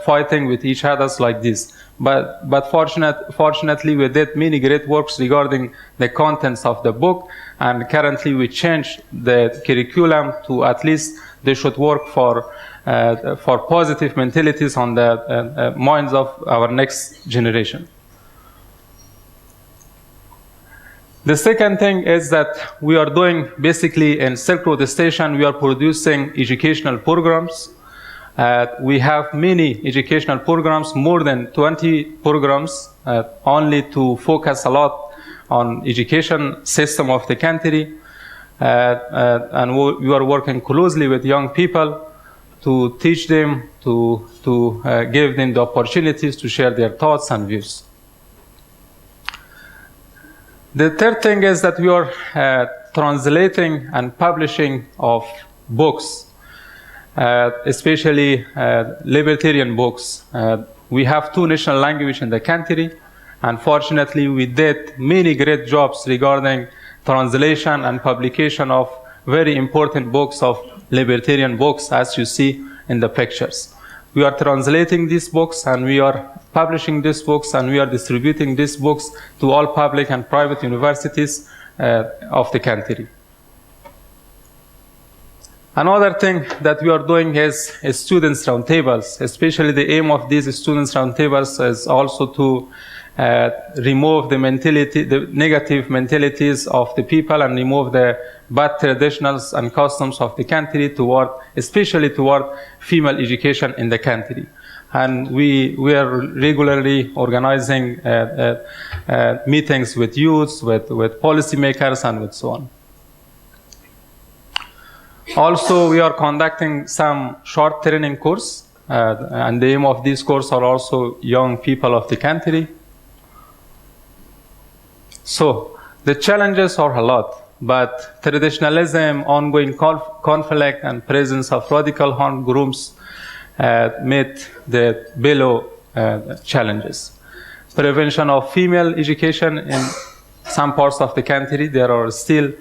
fighting with each other like this. But fortunately, we did many great works regarding the contents of the book, and currently we changed the curriculum to at least they should work for positive mentalities on the minds of our next generation. The second thing is that we are doing basically in Silk Road Station, we are producing educational programs. We have many educational programs, more than 20 programs, only to focus a lot on education system of the country. And we are working closely with young people to teach them, to give them the opportunities to share their thoughts and views. The third thing is that we are translating and publishing of books, especially libertarian books. We have 2 national languages in the country. Unfortunately, we did many great jobs regarding translation and publication of very important books of libertarian books, as you see in the pictures. We are translating these books and we are publishing these books and we are distributing these books to all public and private universities of the country. Another thing that we are doing is students' roundtables. Especially the aim of these students' roundtables is also to remove the negative mentalities of the people and remove the bad traditions and customs of the country especially toward female education in the country. And we are regularly organizing meetings with youths, with policymakers, and with so on. Also, we are conducting some short training course, and the aim of these courses are also young people of the country. So the challenges are a lot, but traditionalism, ongoing conflict, and presence of radical armed groups meet the below challenges. Prevention of female education in some parts of the country, there are still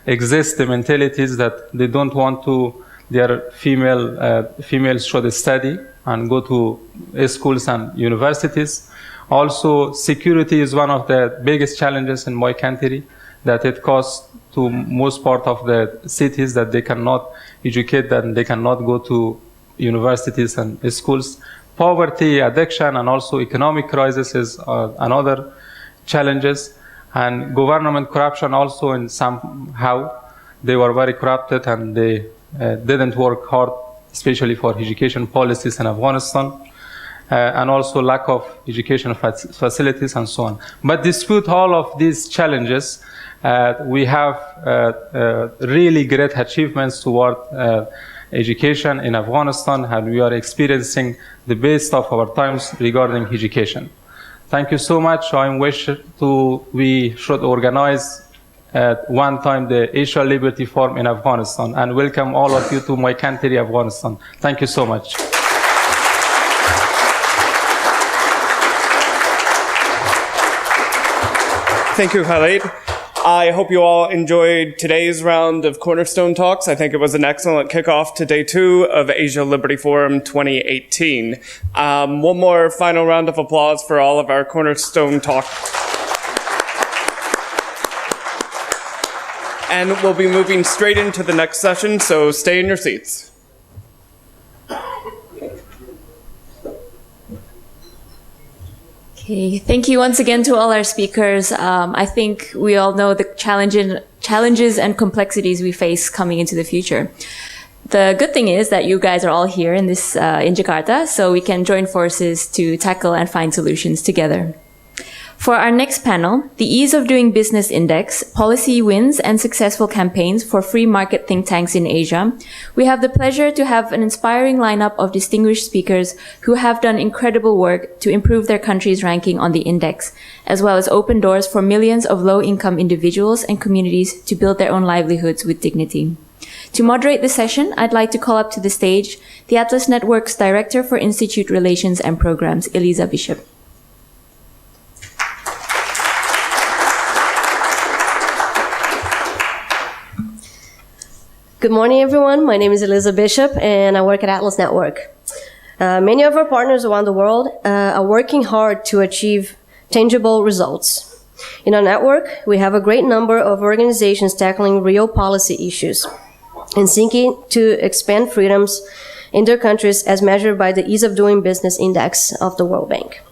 exist the mentalities that they don't want to their females should study and go to schools and universities. Also, security is one of the biggest challenges in my country, that it costs to most part of the cities that they cannot educate and they cannot go to universities and schools. Poverty, addiction, and also economic crisis is another challenges. And government corruption also, in somehow they were very corrupted and they didn't work hard, especially for education policies in Afghanistan. And also lack of education facilities and so on. But despite all of these challenges, we have really great achievements toward education in Afghanistan, and we are experiencing the best of our times regarding education. Thank you so much. I wish we should organize at one time the Asia Liberty Forum in Afghanistan, and welcome all of you to my country, Afghanistan. Thank you so much. Thank you, Khalid. I hope you all enjoyed today's round of Cornerstone Talks. I think it was an excellent kickoff to day 2 of Asia Liberty Forum 2018. One more final round of applause for all of our Cornerstone Talks. And we'll be moving straight into the next session, so stay in your seats. Okay, thank you once again to all our speakers. I think we all know the challenges and complexities we face coming into the future. The good thing is that you guys are all here in Jakarta, so we can join forces to tackle and find solutions together. For our next panel, the Ease of Doing Business Index, Policy Wins and Successful Campaigns for Free Market Think Tanks in Asia, we have the pleasure to have an inspiring lineup of distinguished speakers who have done incredible work to improve their country's ranking on the index, as well as open doors for millions of low-income individuals and communities to build their own livelihoods with dignity. To moderate the session, I'd like to call up to the stage the Atlas Network's Director for Institute Relations and Programs, Elisa Bishop. Good morning, everyone. My name is Elisa Bishop, and I work at Atlas Network. Many of our partners around the world are working hard to achieve tangible results. In our network, we have a great number of organizations tackling real policy issues and seeking to expand freedoms in their countries as measured by the Ease of Doing Business Index of the World Bank.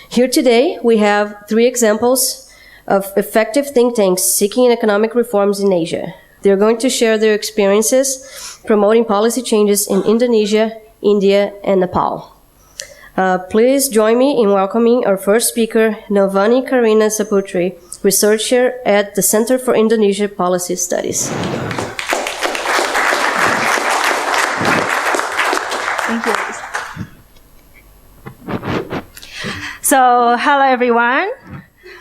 Here today, we have 3 examples of effective think tanks seeking economic reforms in Asia. They're going to share their experiences promoting policy changes in Indonesia, India, and Nepal. Please join me in welcoming our first speaker, Novani Karina Saputri, researcher at the Center for Indonesia Policy Studies. Thank you. So, hello everyone.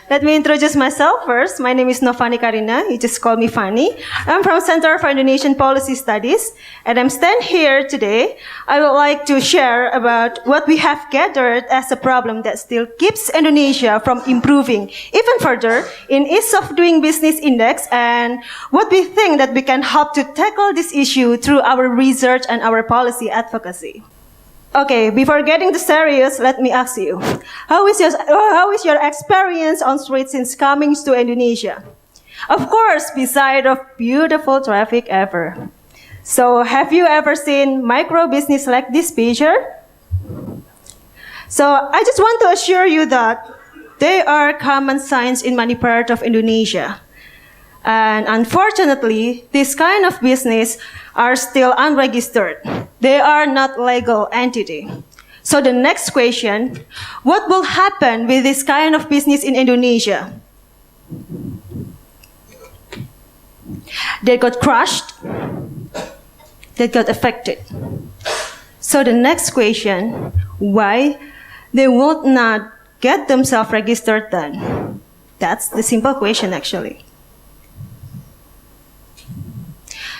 Let me introduce myself first. My name is Novani Karina. You just call me Fani. I'm from Center for Indonesian Policy Studies, and I'm standing here today. I would like to share about what we have gathered as a problem that still keeps Indonesia from improving even further in Ease of Doing Business Index, and what we think that we can help to tackle this issue through our research and our policy advocacy. Okay, before getting to serious, let me ask you, how is your experience on streets since coming to Indonesia? Of course, beside of beautiful traffic ever. So, have you ever seen micro business like this picture? So, I just want to assure you that they are common signs in many parts of Indonesia. And unfortunately, this kind of business are still unregistered. They are not legal entity. So the next question, what will happen with this kind of business in Indonesia? They got crushed. They got affected. So the next question, why they would not get themselves registered then? That's the simple question actually.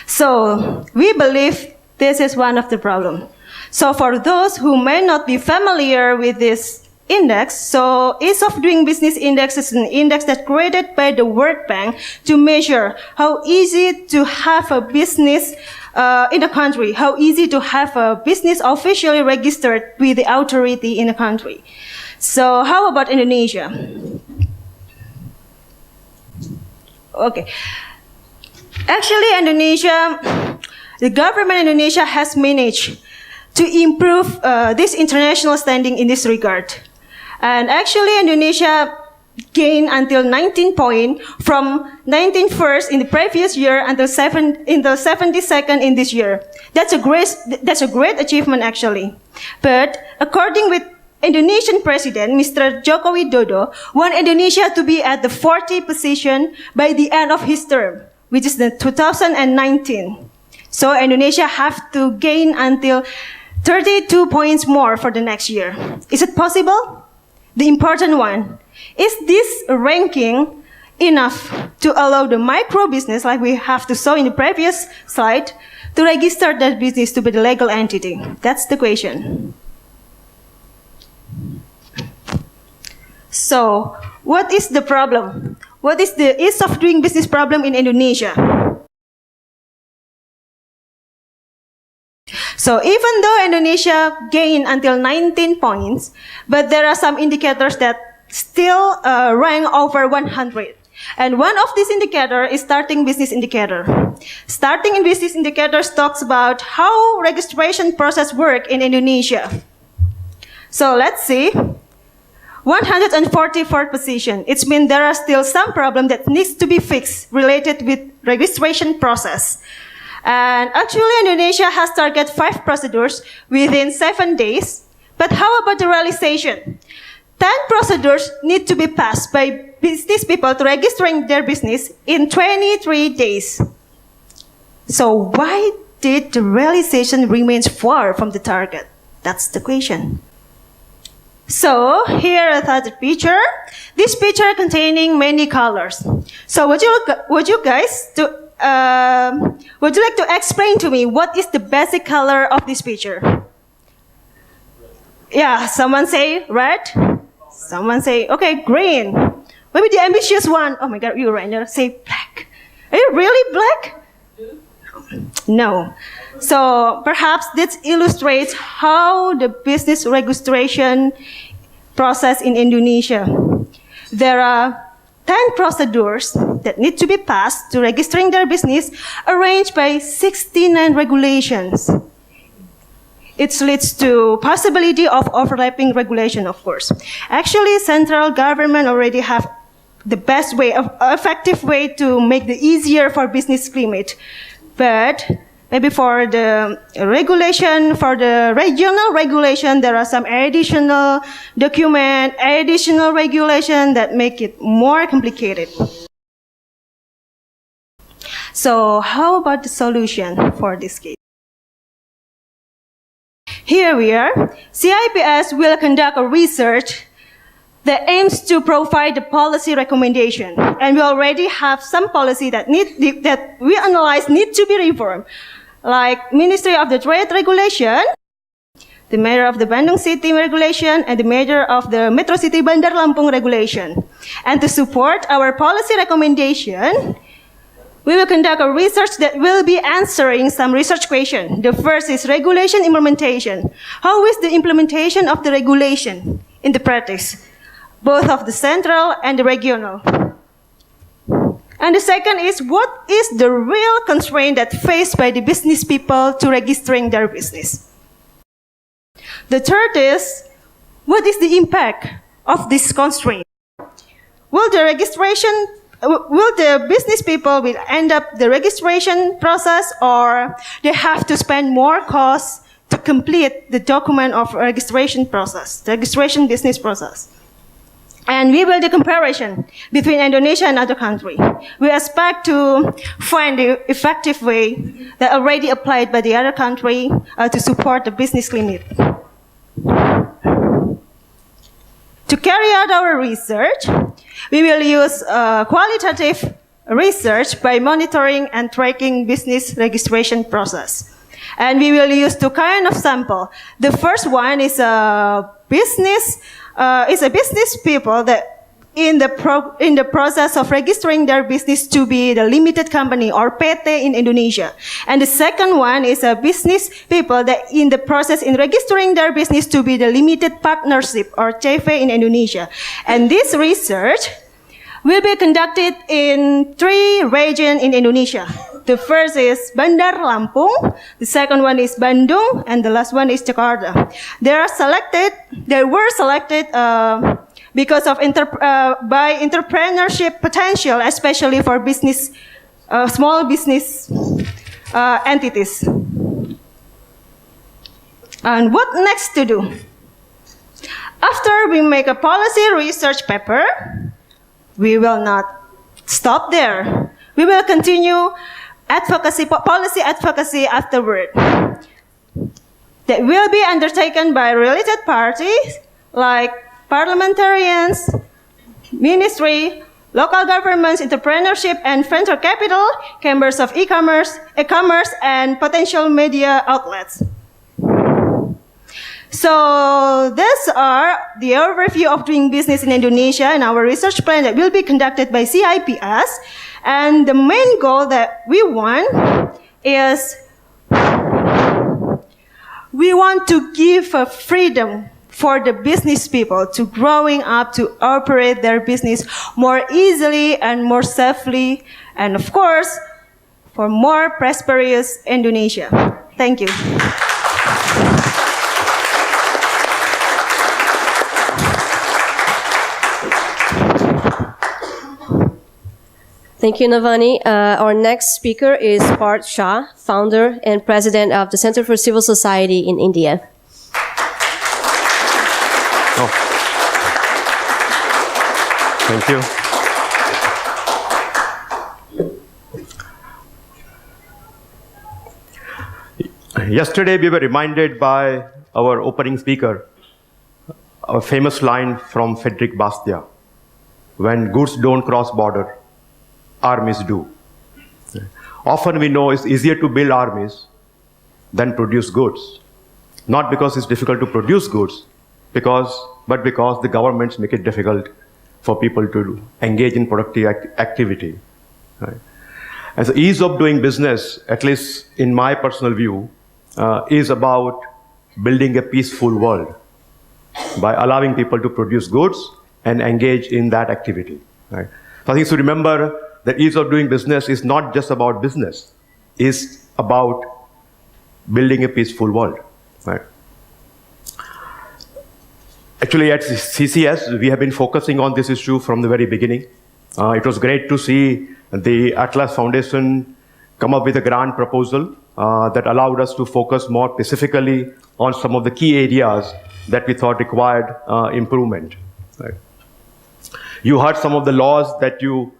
So, we believe this is one of the problems. So, for those who may not be familiar with this index, so Ease of Doing Business Index is an index that's created by the World Bank to measure how easy to have a business in a country, how easy to have a business officially registered with the authority in a country. So, how about Indonesia? Okay. Actually, the government in Indonesia has managed to improve this international standing in this regard. And actually, Indonesia gained until 19 points from 19 first in the previous year until 72nd in this year. That's a great achievement actually. But according with Indonesian President, Mr. Joko Widodo, want Indonesia to be at the 40th position by the end of his term, which is the 2019. So Indonesia have to gain until 32 points more for the next year. Is it possible? The important one, is this ranking enough to allow the micro business, like we have to show in the previous slide, to register that business to be the legal entity? That's the question. So, what is the problem? What is the ease of doing business problem in Indonesia? So even though Indonesia gained until 19 points, but there are some indicators that still rank over 100. And one of these indicators is starting business indicator. Starting in business indicators talks about how registration process work in Indonesia. So let's see. 144th position. It means there are still some problem that needs to be fixed related with registration process. And actually, Indonesia has targeted 5 procedures within 7 days. But how about the realization? 10 procedures need to be passed by business people to registering their business in 23 days. So why did the realization remain far from the target? That's the question. So here is the picture. This picture containing many colors. So would you like to explain to me what is the basic color of this picture? Yeah, someone say red. Someone say, okay, green. Maybe the ambitious one. Oh my God, you're right now. Say black. Are you really black? No. So perhaps this illustrates how the business registration process in Indonesia. There are 10 procedures that need to be passed to registering their business, arranged by 69 regulations. It leads to possibility of overlapping regulation, of course. Actually, central government already have the best way, effective way to make it easier for business climate. But maybe for the regulation, for the regional regulation, there are some additional document, additional regulation that make it more complicated. So how about the solution for this case? Here we are. CIPS will conduct a research that aims to provide the policy recommendation. And we already have some policy that we analyze need to be reformed, like Ministry of the Trade Regulation, the Mayor of the Bandung City Regulation, and the Mayor of the Metro City Bandar Lampung Regulation. And to support our policy recommendation, we will conduct a research that will be answering some research questions. The first is regulation implementation. How is the implementation of the regulation in the practice, both of the central and the regional? And the second is, what is the real constraint that faced by the business people to registering their business? The third is, what is the impact of this constraint? Will the business people will end up the registration process, or they have to spend more costs to complete the document of registration process, the registration business process? And we will do comparison between Indonesia and other countries. We expect to find the effective way that already applied by the other country to support the business climate. To carry out our research, we will use qualitative research by monitoring and tracking business registration process. And we will use 2 kinds of sample. The first one is a business people that in the process of registering their business to be the limited company or PT in Indonesia. And the second one is a business people that in the process in registering their business to be the limited partnership or CV in Indonesia. And this research will be conducted in 3 regions in Indonesia. The first is Bandar Lampung, the second one is Bandung, and the last one is Jakarta. They were selected because of by entrepreneurship potential, especially for business, small business entities. And what next to do? After we make a policy research paper, we will not stop there. We will continue policy advocacy afterward. That will be undertaken by related parties like parliamentarians, ministry, local governments, entrepreneurship and venture capital, chambers of e-commerce, and potential media outlets. So these are the overview of doing business in Indonesia and our research plan that will be conducted by CIPS. And the main goal that we want is we want to give a freedom for the business people to growing up to operate their business more easily and more safely, and of course, for more prosperous Indonesia. Thank you. Thank you, Novani. Our next speaker is Parth Shah, founder and president of the Center for Civil Society in India. Oh. Thank you. Yesterday, we were reminded by our opening speaker a famous line from Frederick Bastiat: "When goods don't cross border, armies do." Often we know it's easier to build armies than produce goods. Not because it's difficult to produce goods, but because the governments make it difficult for people to engage in productive activity. Right? And the ease of doing business, at least in my personal view, is about building a peaceful world by allowing people to produce goods and engage in that activity. Right? So I think to remember that ease of doing business is not just about business, it's about building a peaceful world. Right? Actually, at CCS, we have been focusing on this issue from the very beginning. It was great to see the Atlas Foundation come up with a grant proposal that allowed us to focus more specifically on some of the key areas that we thought required improvement. Right? You heard some of the laws that you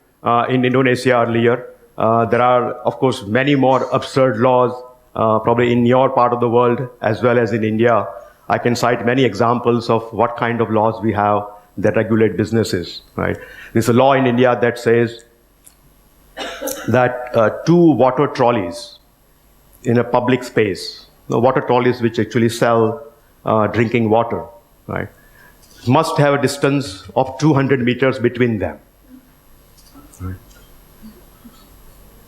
in Indonesia earlier. There are, of course, many more absurd laws, probably in your part of the world as well as in India. I can cite many examples of what kind of laws we have that regulate businesses. Right? There's a law in India that says that 2 water trolleys in a public space, the water trolleys which actually sell drinking water, right, must have a distance of 200 meters between them. Right.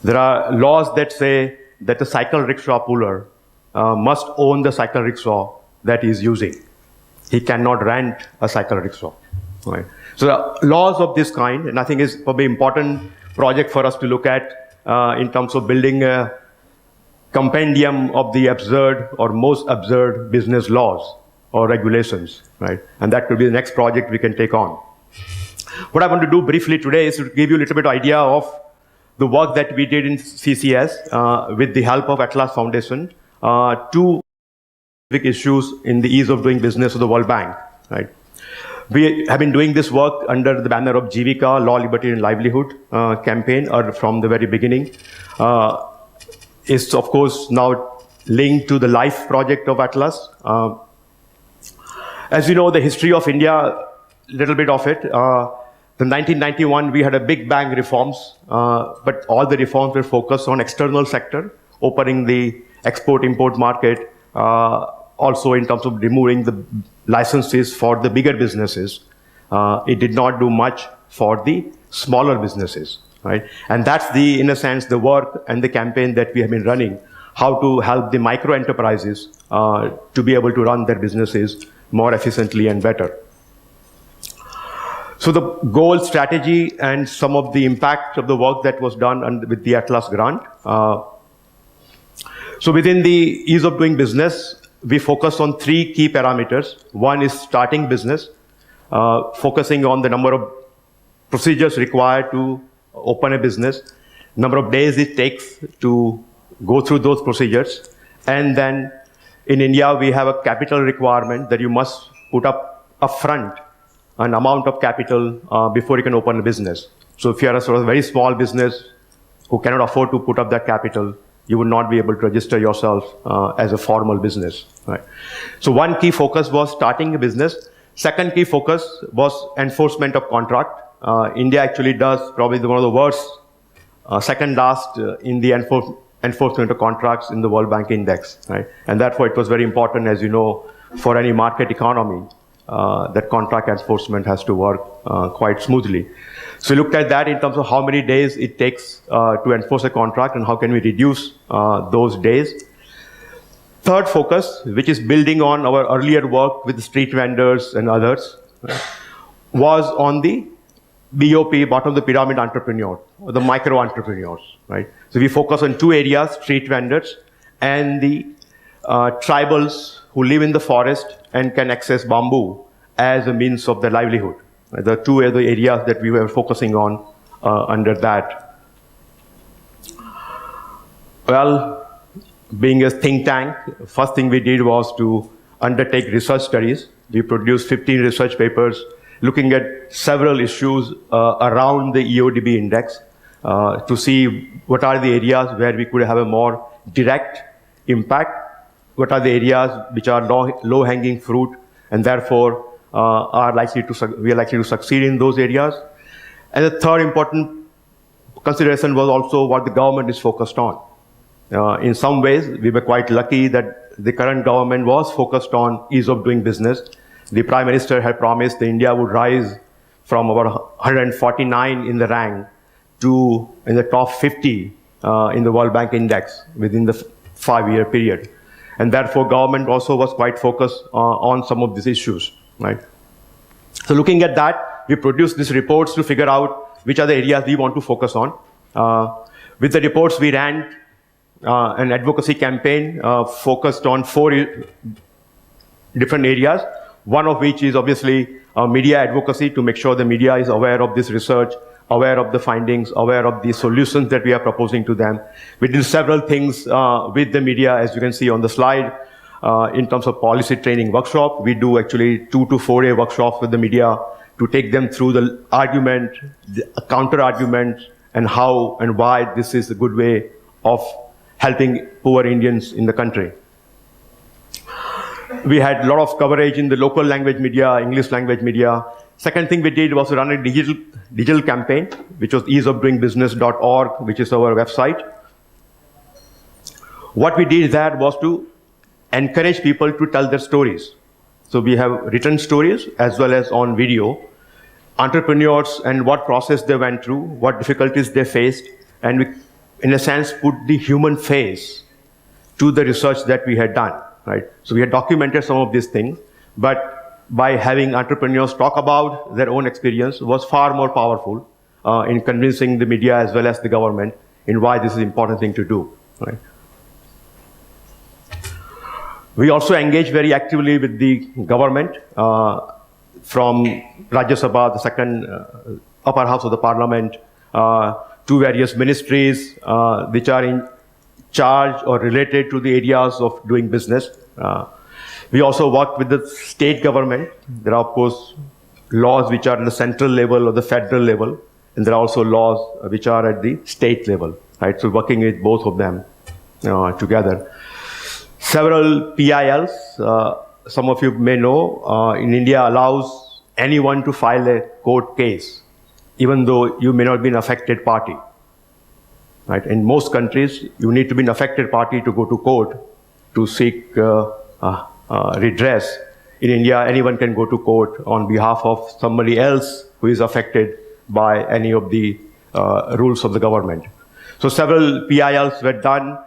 There are laws that say that the cycle rickshaw puller must own the cycle rickshaw that he is using. He cannot rent a cycle rickshaw. Right. So laws of this kind, and I think is probably important project for us to look at in terms of building a compendium of the absurd or most absurd business laws or regulations, right? And that could be the next project we can take on. What I want to do briefly today is to give you a little bit idea of the work that we did in CCS with the help of Atlas Foundation, 2 big issues in the ease of doing business of the World Bank, right? We have been doing this work under the banner of Jivika, Law, Liberty and Livelihood campaign from the very beginning. It's of course now linked to the LIFE project of Atlas. As you know, the history of India, a little bit of it. In 1991, we had a big bang reforms, but all the reforms were focused on external sector, opening the export-import market, also in terms of removing the licenses for the bigger businesses. It did not do much for the smaller businesses, right? And that's the, in a sense, the work and the campaign that we have been running, how to help the micro enterprises to be able to run their businesses more efficiently and better. So the goal, strategy, and some of the impact of the work that was done with the Atlas grant. So within the ease of doing business, we focus on 3 key parameters. One is starting business, focusing on the number of procedures required to open a business, number of days it takes to go through those procedures, and then in India, we have a capital requirement that you must put up upfront an amount of capital before you can open a business. So if you are a sort of very small business who cannot afford to put up that capital, you would not be able to register yourself as a formal business. Right? So one key focus was starting a business. Second key focus was enforcement of contract. India actually does probably one of the worst, second last in the enforcement of contracts in the World Bank Index, right? And therefore it was very important, as you know, for any market economy, that contract enforcement has to work quite smoothly. So we looked at that in terms of how many days it takes to enforce a contract and how can we reduce those days. Third focus, which is building on our earlier work with street vendors and others, right, was on the BOP, bottom of the pyramid entrepreneur, or the micro entrepreneurs, right? So we focus on 2 areas, street vendors and the tribals who live in the forest and can access bamboo as a means of their livelihood. The 2 other areas that we were focusing on under that Well, being a think tank, first thing we did was to undertake research studies. We produced 15 research papers looking at several issues around the EODB index to see what are the areas where we could have a more direct impact, what are the areas which are low-hanging fruit, and therefore we are likely to succeed in those areas. And the third important consideration was also what the government is focused on. In some ways, we were quite lucky that the current government was focused on ease of doing business. The Prime Minister had promised that India would rise from about 149 in the rank to in the top 50 in the World Bank Index within the 5-year period. And therefore, government also was quite focused on some of these issues, right? So looking at that, we produced these reports to figure out which are the areas we want to focus on. With the reports, we ran an advocacy campaign focused on 4 different areas, one of which is obviously media advocacy, to make sure the media is aware of this research, aware of the findings, aware of the solutions that we are proposing to them. We did several things with the media, as you can see on the slide. In terms of policy training workshop, we do actually 2 to 4 day workshops with the media to take them through the argument, the counter argument, and how and why this is a good way of helping poor Indians in the country. We had a lot of coverage in the local language media, English language media. Second thing we did was to run a digital campaign, which was easeofdoingbusiness.org, which is our website. What we did there was to encourage people to tell their stories. So we have written stories as well as on video, entrepreneurs and what process they went through, what difficulties they faced, and we, in a sense, put the human face to the research that we had done, right? So we had documented some of these things, but by having entrepreneurs talk about their own experience was far more powerful in convincing the media as well as the government in why this is an important thing to do, right? We also engage very actively with the government from Rajya Sabha, the second upper house of the parliament, to various ministries which are in charge or related to the areas of doing business. We also work with the state government. There are, of course, laws which are at the central level or the federal level, and there are also laws which are at the state level, right? So working with both of them together. Several PILs, some of you may know, in India allows anyone to file a court case, even though you may not be an affected party. Right? In most countries, you need to be an affected party to go to court to seek redress. In India, anyone can go to court on behalf of somebody else who is affected by any of the rules of the government. So several PILs were done.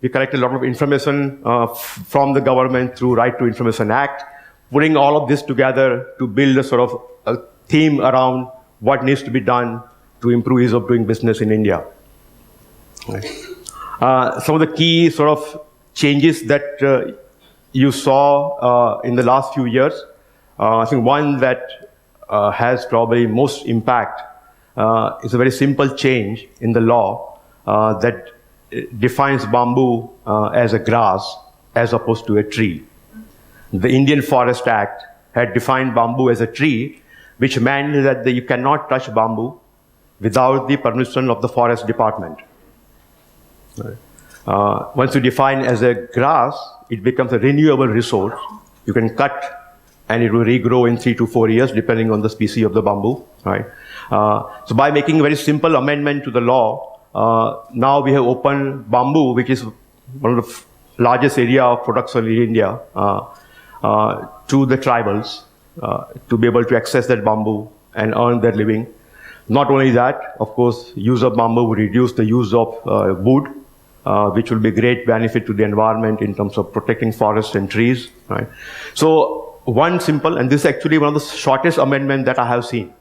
We collected a lot of information from the government through Right to Information Act, putting all of this together to build a sort of a theme around what needs to be done to improve ease of doing business in India. Right. Some of the key sort of changes that you saw in the last few years, I think one that has probably most impact is a very simple change in the law that defines bamboo as a grass as opposed to a tree. The Indian Forest Act had defined bamboo as a tree, which meant that you cannot touch bamboo without the permission of the forest department. Right. Once you define as a grass, it becomes a renewable resource. You can cut and it will regrow in 3 to 4 years, depending on the species of the bamboo. Right. So by making a very simple amendment to the law, now we have opened bamboo, which is one of the largest area of production in India, to the tribals to be able to access that bamboo and earn their living. Not only that, of course, use of bamboo will reduce the use of wood, which will be a great benefit to the environment in terms of protecting forests and trees. Right? So one simple, and this is actually one of the shortest amendments that I have seen.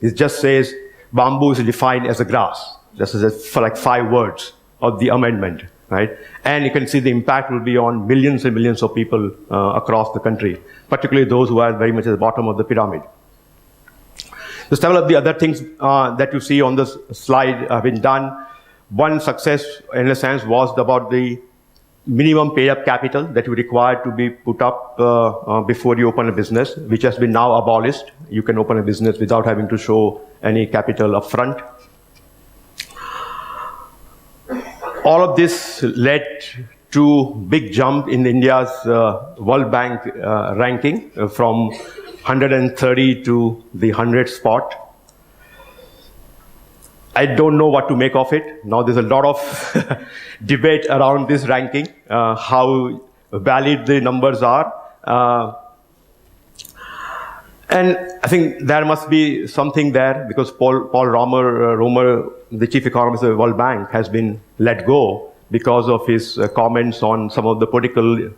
It just says bamboo is defined as a grass. This is for like 5 words of the amendment, right? And you can see the impact will be on millions and millions of people across the country, particularly those who are very much at the bottom of the pyramid. So several of the other things that you see on this slide have been done. one success, in a sense, was about the minimum paid-up capital that you require to be put up before you open a business, which has been now abolished. You can open a business without having to show any capital upfront. All of this led to big jump in India's World Bank ranking from 130 to the 100th spot. I don't know what to make of it. Now there's a lot of debate around this ranking, how valid the numbers are. And I think there must be something there, because Paul Romer, the chief economist of the World Bank, has been let go because of his comments on some of the political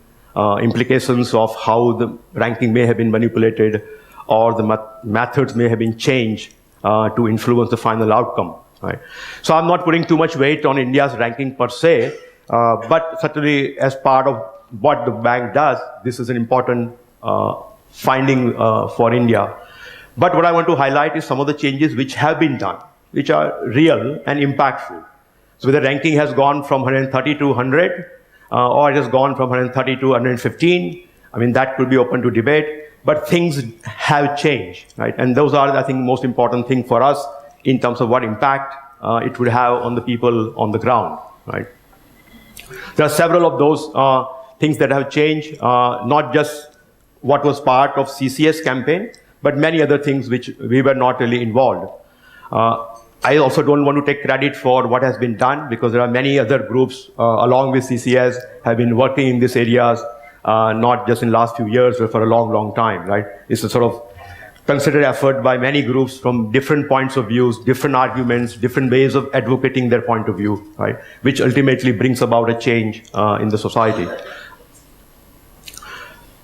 implications of how the ranking may have been manipulated or the methods may have been changed to influence the final outcome. Right. So I'm not putting too much weight on India's ranking per se, but certainly as part of what the bank does, this is an important finding for India. But what I want to highlight is some of the changes which have been done, which are real and impactful. So the ranking has gone from 130 to 100, or it has gone from 130 to 115. I mean, that could be open to debate, but things have changed, right? And those are, I think, most important thing for us in terms of what impact it would have on the people on the ground, right? There are several of those things that have changed, not just what was part of CCS campaign, but many other things which we were not really involved. I also don't want to take credit for what has been done, because there are many other groups along with CCS have been working in these areas, not just in the last few years, but for a long, long time, right? It's a sort of considered effort by many groups from different points of views, different arguments, different ways of advocating their point of view, right? Which ultimately brings about a change in the society.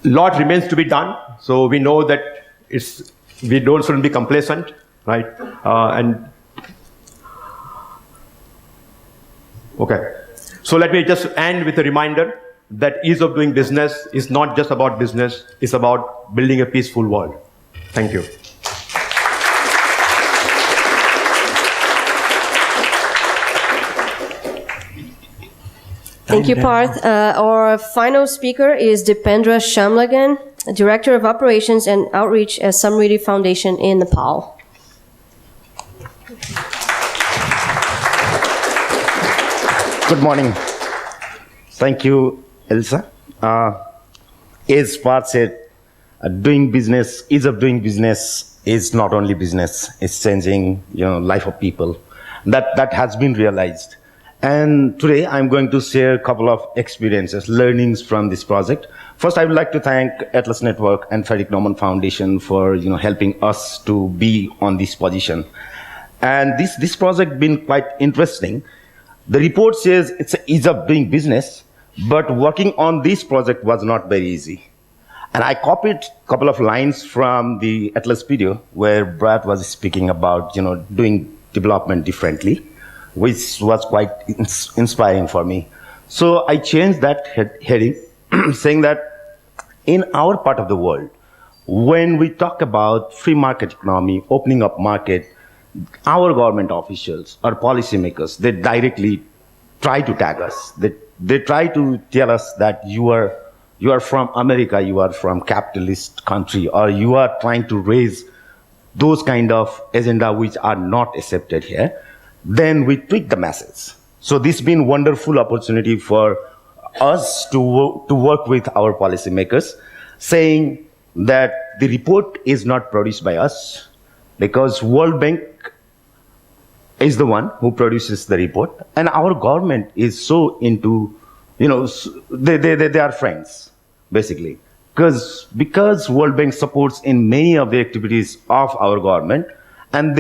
A lot remains to be done, so we know that we shouldn't be complacent, right? Okay, so let me just end with a reminder that ease of doing business is not just about business, it's about building a peaceful world. Thank you. Thank you, Parth. Our final speaker is Deependra Chaulagain, Director of Operations and Outreach at Samriddhi Foundation in Nepal. Good morning. Thank you, Elisa. As Parth said, doing business, ease of doing business is not only business, it's changing, life of people. That has been realized. And today I'm going to share a couple of experiences, learnings from this project. First, I would like to thank Atlas Network and Frederick Naumann Foundation for helping us to be on this position. And this project been quite interesting. The report says it's an ease of doing business, but working on this project was not very easy. And I copied a couple of lines from the Atlas video where Brad was speaking about, doing development differently, which was quite inspiring for me. So I changed that heading, saying that in our part of the world, when we talk about free market economy, opening up market, our government officials or policymakers, they directly try to tag us. They try to tell us that you are from America, you are from capitalist country, or you are trying to raise those kind of agenda which are not accepted here. Then we tweak the message. So this has been a wonderful opportunity for us to work with our policymakers, saying that the report is not produced by us, because World Bank is the one who produces the report, and our government is so into, they are friends, basically. Because World Bank supports in many of the activities of our government, and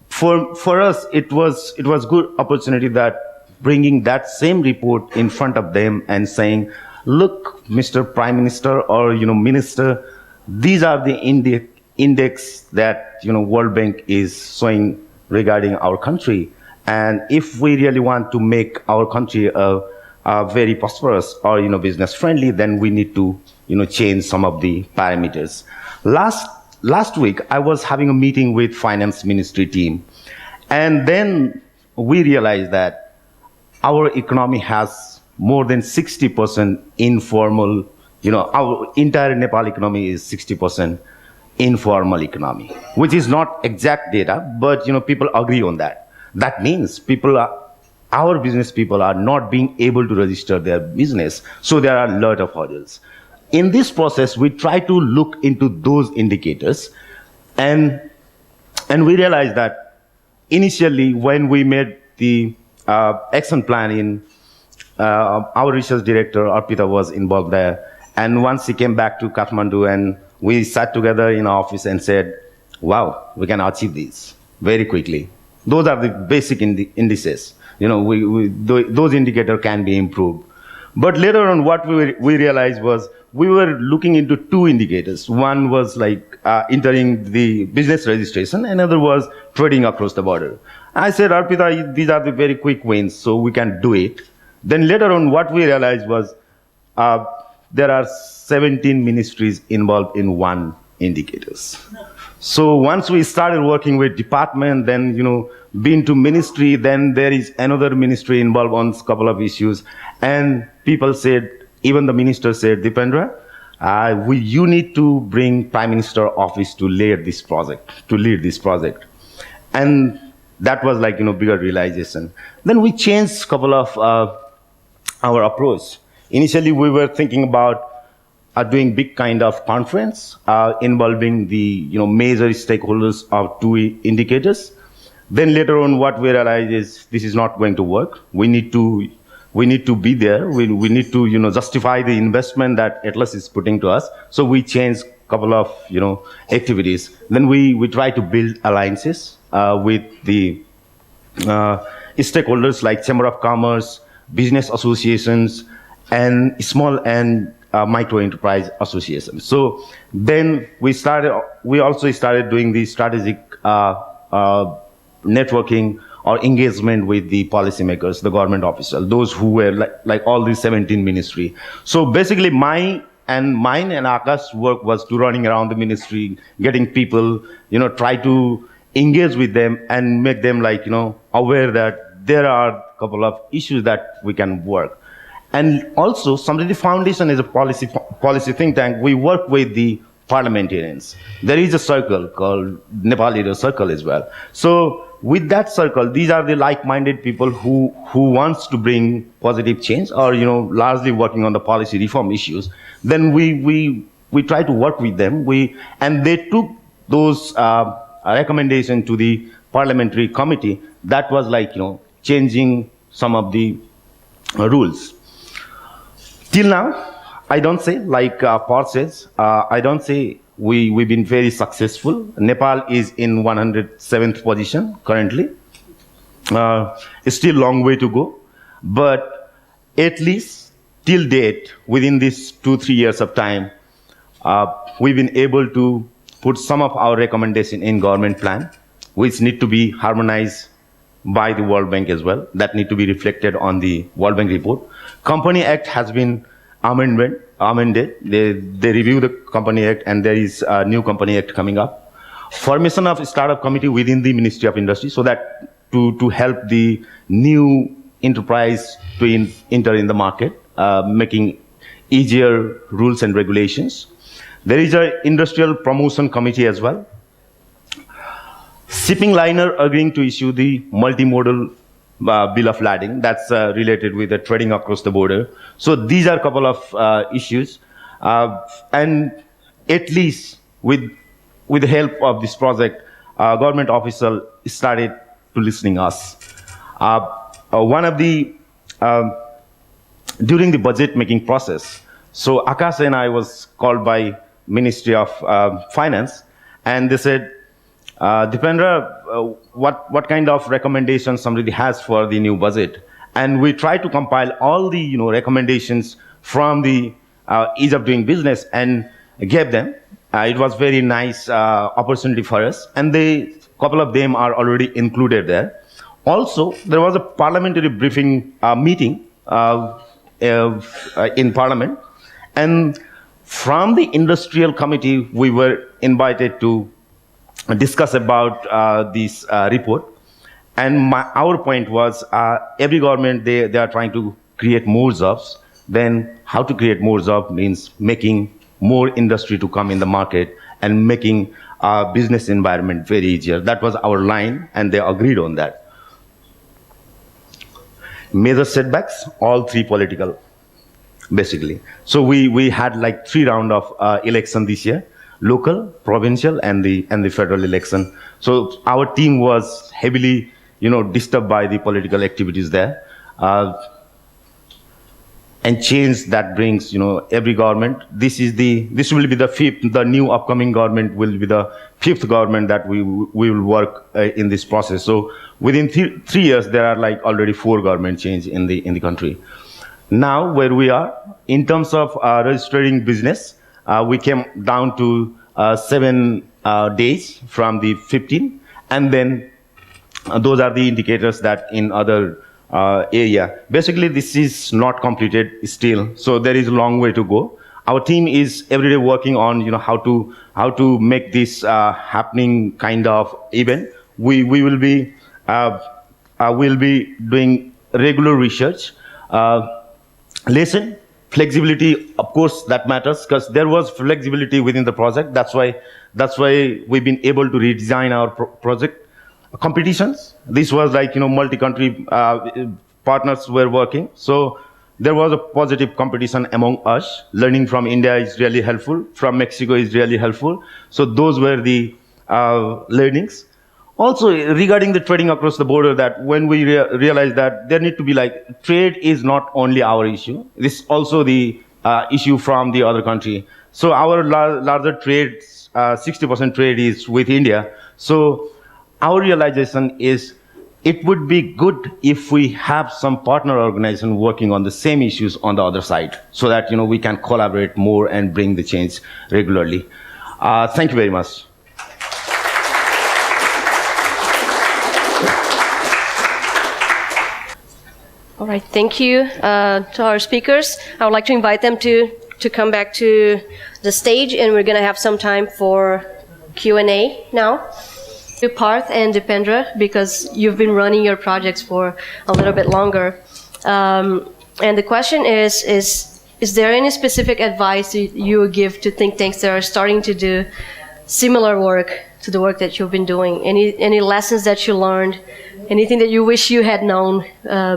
for us, it was good opportunity that bringing that same report in front of them and saying, look, Mr. Prime Minister or Minister, these are the index that World Bank is showing regarding our country, and if we really want to make our country a very prosperous or business friendly, then we need to change some of the parameters. Last week I was having a meeting with finance ministry team, and then we realized that our economy has more than 60% informal, our entire Nepal economy is 60% informal economy, which is not exact data, but people agree on that. That means our business people are not being able to register their business, so there are a lot of hurdles. In this process, we try to look into those indicators, and we realized that initially when we made the action plan in our research director, Arpita, was involved there. And once he came back to Kathmandu, and we sat together in our office and said, wow, we can achieve these very quickly. Those are the basic indices. Those indicators can be improved. But later on, what we realized was we were looking into two indicators. One was like entering the business registration, another was trading across the border. I said, Arpita, these are the very quick wins, so we can do it. Then later on, what we realized was there are 17 ministries involved in one indicators. So once we started working with department, then, been to ministry, then there is another ministry involved on a couple of issues. And people said, even the minister said, Deependra, you need to bring Prime Minister office to lead this project. And that was like, bigger realization. Then we changed a couple of our approach. Initially, we were thinking about doing big kind of conference involving the major stakeholders of two indicators. Then later on, what we realized is this is not going to work. We need to be there. We need to justify the investment that Atlas is putting to us. So we changed a couple of activities. Then we try to build alliances with the stakeholders like Chamber of Commerce, business associations, and small and micro enterprise associations. So then we also started doing the strategic networking or engagement with the policymakers, the government officials, those who were like all these 17 ministry. So basically mine and Akash's work was to running around the ministry, getting people, try to engage with them and make them aware that there are a couple of issues that we can work. And also, Samriddhi Foundation is a policy think tank. We work with the parliamentarians. There is a circle called Nepal Leader Circle as well. So with that circle, these are the like-minded people who wants to bring positive change or, largely working on the policy reform issues. Then we try to work with them. And they took those recommendations to the parliamentary committee. That was changing some of the rules. Till now, I don't say, like Parth says, I don't say we've been very successful. Nepal is in 107th position currently. It's still a long way to go. But at least till date, within these 2-3 years of time, we've been able to put some of our recommendation in government plan, which need to be harmonized by the World Bank as well. That need to be reflected on the World Bank report. Company Act has been amended. They review the Company Act, and there is a new Company Act coming up. Formation of startup committee within the Ministry of Industry, so that to help the new enterprise to enter in the market, making easier rules and regulations. There is an industrial promotion committee as well. Shipping liner agreeing to issue the multimodal bill of lading. That's related with the trading across the border. So these are a couple of issues. And at least with the help of this project, government official started to listening us. One of the, during the budget making process, so Akash and I was called by Ministry of Finance, and they said, Deependra, what kind of recommendations somebody has for the new budget? And we try to compile all the recommendations from the ease of doing business and gave them. It was very nice opportunity for us, and a couple of them are already included there. Also, there was a parliamentary briefing meeting in Parliament, and from the industrial committee, we were invited to discuss about this report. And our point was, every government, they are trying to create more jobs. Then how to create more jobs means making more industry to come in the market and making business environment very easier. That was our line, and they agreed on that. Major setbacks, all three political, basically. So we had like 3 rounds of election this year: local, provincial, and the federal election. So our team was heavily, disturbed by the political activities there. And change that brings, every government. This will be the 5th. The new upcoming government will be the 5th government that we will work in this process. So within 3 years, there are like already 4 government change in the country. Now where we are in terms of registering business, we came down to 7 days from the 15, and then those are the indicators that in other area. Basically, this is not completed still, so there is a long way to go. Our team is every day working on, how to make this happening kind of event. We will be doing regular research, lesson flexibility. Of course, that matters because there was flexibility within the project. That's why we've been able to redesign our project. Competitions. This was like, multi-country partners were working. So there was a positive competition among us. Learning from India is really helpful. From Mexico is really helpful. So those were the learnings. Also, regarding the trading across the border, that when we realized that there need to be like, trade is not only our issue. This is also the issue from the other country. So our larger trade, 60% trade is with India. So our realization is it would be good if we have some partner organization working on the same issues on the other side, so that we can collaborate more and bring the change regularly. Thank you very much. All right, thank you to our speakers. I would like to invite them to come back to the stage, and we're going to have some time for Q&A now. To Parth and Deependra, because you've been running your projects for a little bit longer. And the question is there any specific advice you would give to think tanks that are starting to do similar work to the work that you've been doing? Any lessons that you learned? Anything that you wish you had known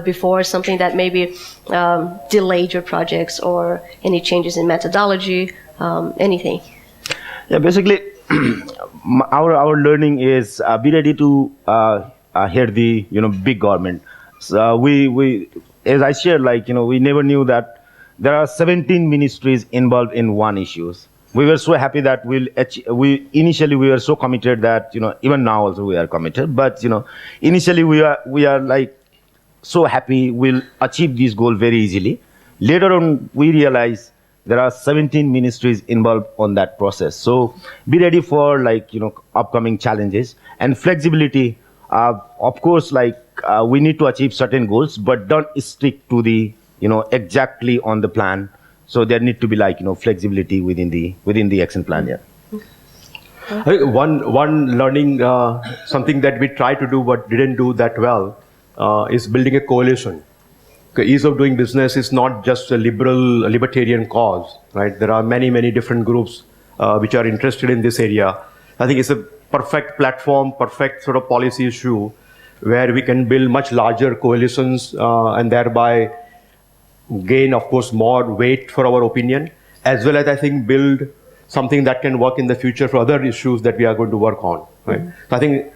before, something that maybe delayed your projects, or any changes in methodology, anything? Yeah, basically, our learning is be ready to hear the big government. So we as I shared, we never knew that there are 17 ministries involved in one issues. We were so happy that we initially were so committed that even now also we are committed. But initially we are like so happy we'll achieve this goal very easily. Later on we realize there are 17 ministries involved on that process. So be ready for upcoming challenges and flexibility. Of course, we need to achieve certain goals, but don't stick to the exactly on the plan. So there need to be flexibility within the action plan. Yeah. I think one learning, something that we tried to do but didn't do that well, is building a coalition. Ease of doing business is not just a libertarian cause, right? There are many different groups which are interested in this area. I think it's a perfect platform, perfect sort of policy issue where we can build much larger coalitions and thereby gain, of course, more weight for our opinion, as well as I think build something that can work in the future for other issues that we are going to work on, right? So I think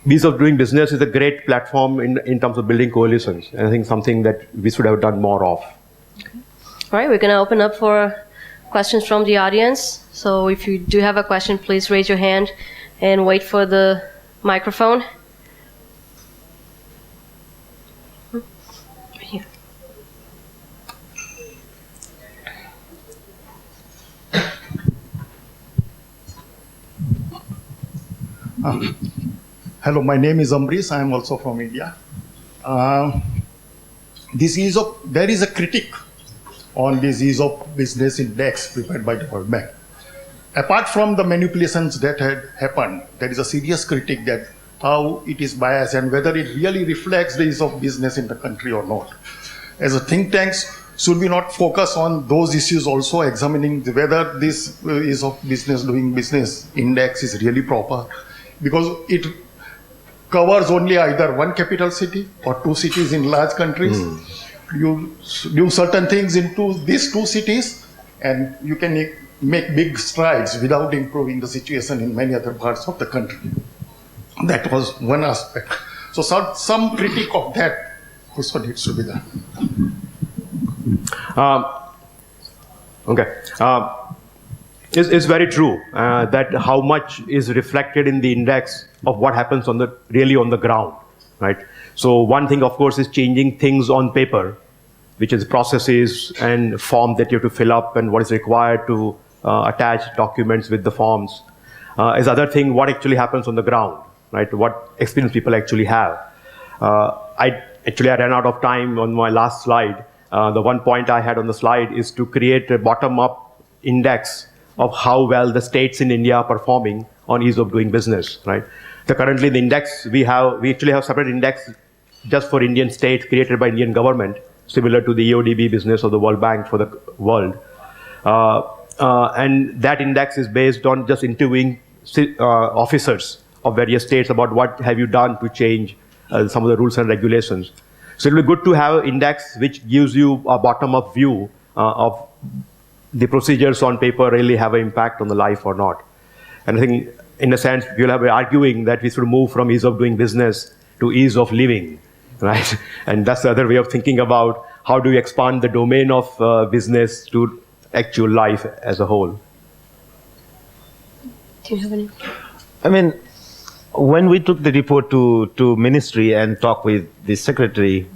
Ease of doing business is a great platform in terms of building coalitions. And I think something that we should have done more of. Okay. All right, we're going to open up for questions from the audience. So if you do have a question, please raise your hand and wait for the microphone. Right here. Hello, my name is Ambrish. I am also from India. There is a critique on this ease of business index prepared by the World Bank. Apart from the manipulations that had happened, there is a serious critique that how it is biased and whether it really reflects the ease of business in the country or not. As a think tanks, should we not focus on those issues also, examining whether this ease of business, doing business index is really proper? Because it covers only either one capital city or two cities in large countries. You do certain things into these two cities and you can make big strides without improving the situation in many other parts of the country. That was one aspect. So some critique of that also needs to be done. It's very true that how much is reflected in the index of what happens really on the ground, right? So one thing, of course, is changing things on paper, which is processes and forms that you have to fill up and what is required to attach documents with the forms. Is other thing what actually happens on the ground, right? What experience people actually have. I ran out of time on my last slide. The one point I had on the slide is to create a bottom-up index of how well the states in India are performing on ease of doing business, right? So currently the index we actually have separate index just for Indian states created by Indian government, similar to the EODB business or the World Bank for the world. And that index is based on just interviewing officers of various states about what have you done to change some of the rules and regulations. So it will be good to have an index which gives you a bottom-up view of the procedures on paper really have an impact on the life or not. And I think, in a sense, you'll have been arguing that we should move from ease of doing business to ease of living, right? And that's the other way of thinking about how do you expand the domain of business to actual life as a whole. Do you have any? I mean, when we took the report to ministry and talked with the secretary,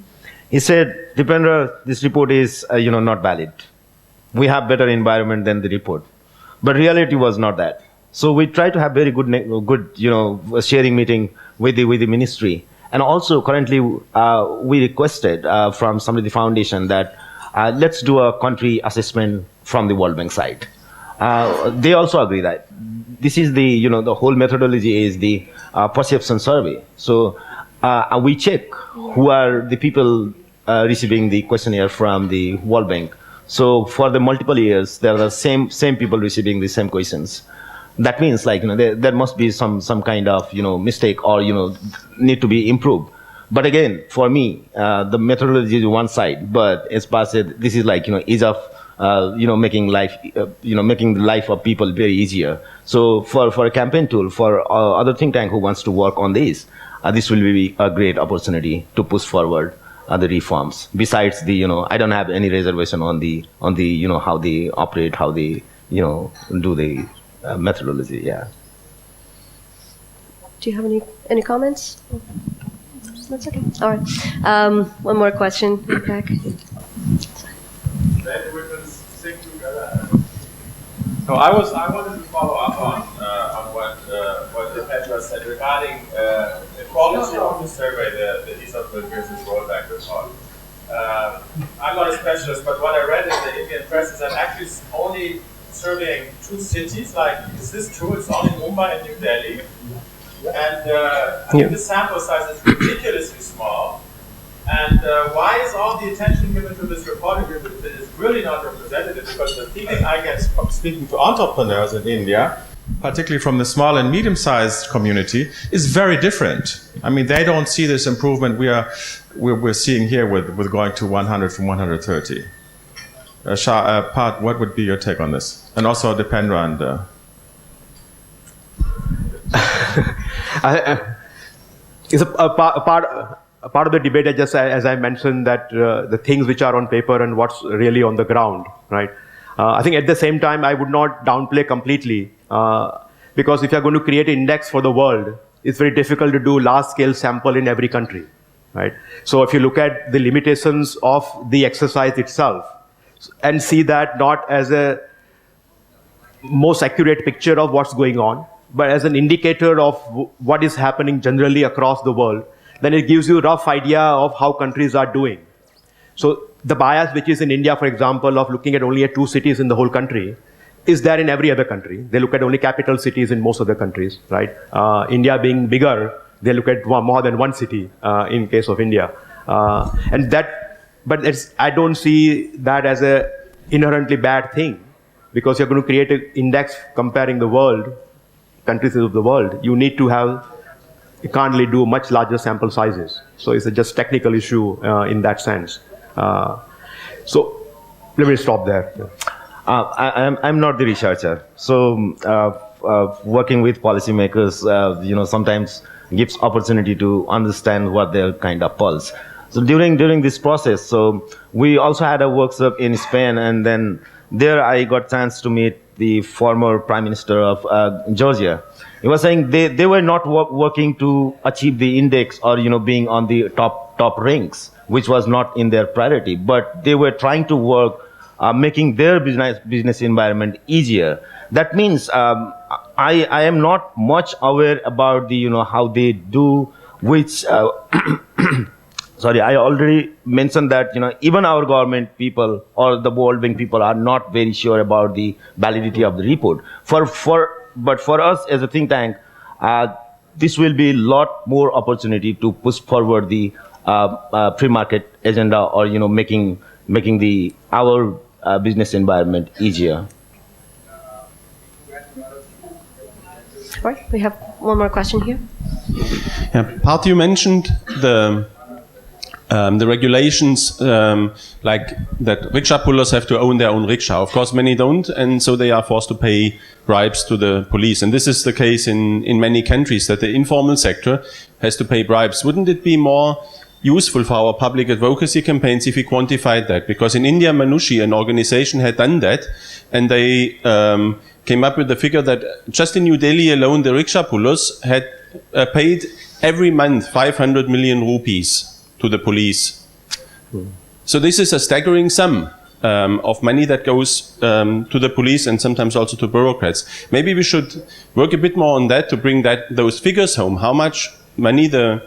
he said, Deependra, this report is not valid. We have better environment than the report. But reality was not that. So we tried to have very good sharing meeting with the ministry. And also currently we requested from some of the foundation that let's do a country assessment from the World Bank side. They also agree that this is the whole methodology is the perception survey. So we check who are the people receiving the questionnaire from the World Bank. So for the multiple years, there are the same people receiving the same questions. That means there must be some kind of mistake or need to be improved. But again, for me, the methodology is one side. But as Parth said, this is ease of making life making the life of people very easier. So for a campaign tool for other think tank who wants to work on this will be a great opportunity to push forward the reforms. Besides I don't have any reservation on the how they operate, how they do the methodology. Yeah. Do you have any comments? That's okay. All right. One more question. Back. No, I wanted to follow up on what Deependra said regarding the quality of the survey, the ease of doing business World Bank report. I'm not a specialist, but what I read in the Indian press is that actually it's only surveying two cities. Is this true? It's only Mumbai and New Delhi, and I think the sample size is ridiculously small. And why is all the attention given to this report if it is really not representative? Because the feeling I get from speaking to entrepreneurs in India, particularly from the small and medium-sized community, is very different. I mean, they don't see this improvement we're seeing here with going to 100 from 130. Shah, Parth, what would be your take on this? And also Deependra and... It's a part of the debate, as I mentioned, that the things which are on paper and what's really on the ground, right? I think at the same time, I would not downplay completely, because if you're going to create an index for the world, it's very difficult to do large-scale sample in every country, right? So if you look at the limitations of the exercise itself and see that not as a most accurate picture of what's going on, but as an indicator of what is happening generally across the world, then it gives you a rough idea of how countries are doing. So the bias which is in India, for example, of looking at only at two cities in the whole country, is there in every other country. They look at only capital cities in most other countries, right? India being bigger, They look at more than one city in case of India. But I don't see that as a inherently bad thing, because you're going to create an index comparing the world, countries of the world. You can't really do much larger sample sizes. So it's a just technical issue in that sense. So let me stop there. I'm not the researcher. So working with policymakers, sometimes gives opportunity to understand what their kind of pulse. So during this process, so we also had a workshop in Spain, and then there I got chance to meet the former Prime Minister of Georgia. He was saying they were not working to achieve the index or being on the top ranks, which was not in their priority, but they were trying to work making their business environment easier. That means I am not much aware about the how they do which. Sorry, I already mentioned that even our government people or the World Bank people are not very sure about the validity of the report. But for us as a think tank, this will be a lot more opportunity to push forward the pre-market agenda, or making our business environment easier. All right, we have one more question here. Yeah, Parth, you mentioned the regulations, like that rickshaw pullers have to own their own rickshaw. Of course, many don't, and so they are forced to pay bribes to the police. And this is the case in many countries, that the informal sector has to pay bribes. Wouldn't it be more useful for our public advocacy campaigns if we quantified that? Because in India, Manushi, an organization, had done that, and they came up with the figure that just in New Delhi alone, the rickshaw pullers had paid every month 500 million rupees to the police. So this is a staggering sum of money that goes to the police and sometimes also to bureaucrats. Maybe we should work a bit more on that to bring those figures home, how much money the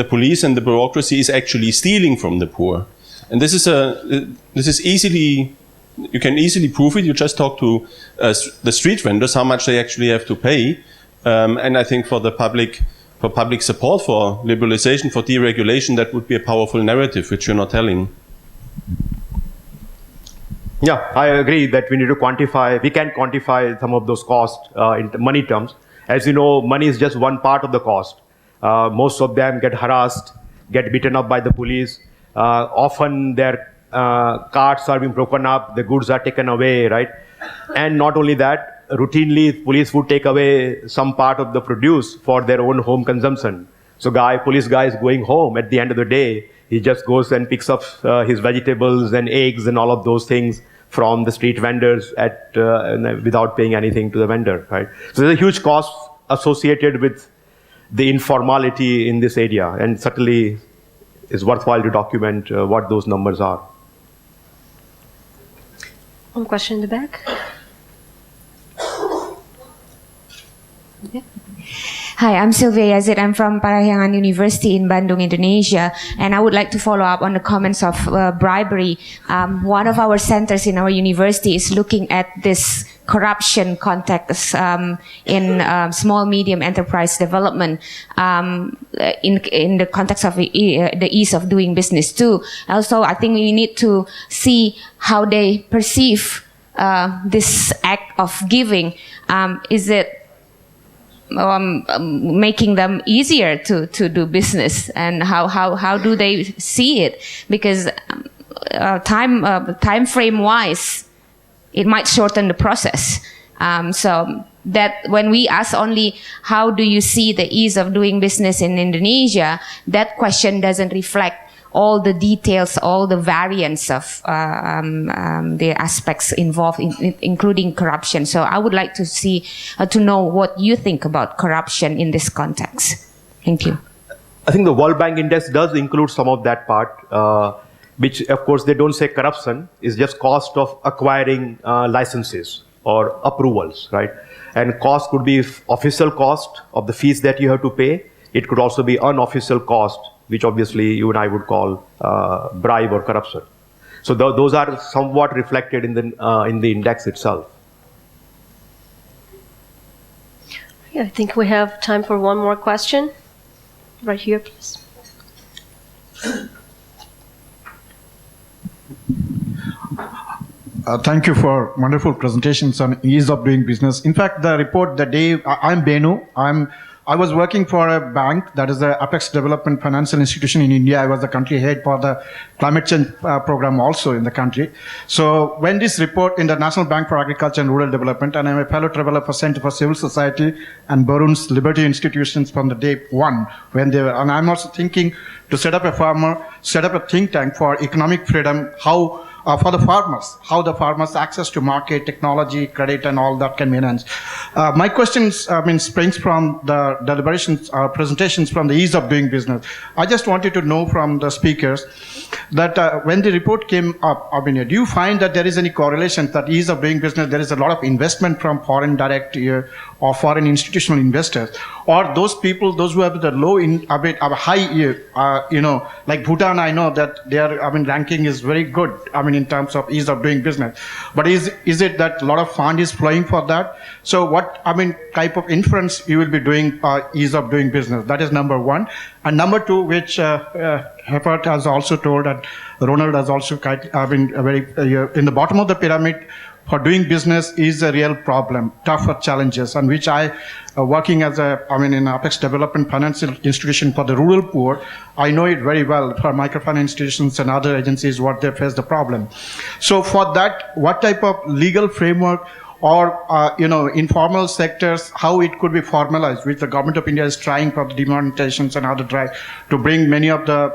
police and the bureaucracy is actually stealing from the poor. And this is easily, you can easily prove it. You just talk to the street vendors how much they actually have to pay. And I think for public support for liberalization, for deregulation, that would be a powerful narrative which you're not telling. Yeah, I agree that we need to quantify. We can quantify some of those costs in money terms. As you know, money is just one part of the cost. Most of them get harassed, get beaten up by the police. Often their carts are being broken up, the goods are taken away, right? And not only that, routinely police would take away some part of the produce for their own home consumption. So police guy is going home at the end of the day. He just goes and picks up his vegetables and eggs and all of those things from the street vendors without paying anything to the vendor, right? So there's a huge cost associated with the informality in this area, and certainly it's worthwhile to document what those numbers are. One question in the back. Yeah. Hi, I'm Sylvia Yazid. I'm from Parahyangan University in Bandung, Indonesia, and I would like to follow up on the comments of bribery. One of our centers in our university is looking at this corruption context in small medium enterprise development in the context of the ease of doing business too. Also, I think we need to see how they perceive this act of giving. Is it making them easier to do business, and how do they see it? Because time frame wise, it might shorten the process. So that when we ask only how do you see the ease of doing business in Indonesia, that question doesn't reflect all the details, all the variants of the aspects involved, including corruption. So I would like to see, to know what you think about corruption in this context. Thank you. I think the World Bank Index does include some of that part, which of course they don't say corruption, is just cost of acquiring licenses or approvals, right? And cost could be official cost of the fees that you have to pay. It could also be unofficial cost, which obviously you and I would call bribe or corruption. So those are somewhat reflected in the index itself. Yeah, I think we have time for one more question. Right here, please. Thank you for wonderful presentations on ease of doing business. In fact, the report, the day, I'm Benu. I was working for a bank, that is the Apex Development Financial Institution in India. I was the country head for the climate change program also in the country. So when this report in the National Bank for Agriculture and Rural Development, and I'm a fellow traveler for Center for Civil Society and Ballroom's Liberty Institutions from the day one, when they were, and I'm also thinking to set up a think tank for economic freedom, how for the farmers, how the farmers access to market, technology, credit, and all that can be enhanced. My questions, springs from the deliberations, presentations from the ease of doing business. I just wanted to know from the speakers that when the report came up, do you find that there is any correlation that ease of doing business, there is a lot of investment from foreign direct or foreign institutional investors, or those people, those who have the low, high, like Bhutan, I know that their, ranking is very good, in terms of ease of doing business. But is it that a lot of fund is flowing for that? So what, type of inference you will be doing ease of doing business? That is number one. And number two, which Heufers has also told, and Ronald has also, in the bottom of the pyramid, for doing business is a real problem, tougher challenges, on which I, working as in Apex Development Financial Institution for the rural poor, I know it very well for microfinance institutions and other agencies, what they face the problem. So for that, what type of legal framework or, informal sectors, how it could be formalized, which the government of India is trying for the demonetizations and other drive to bring many of the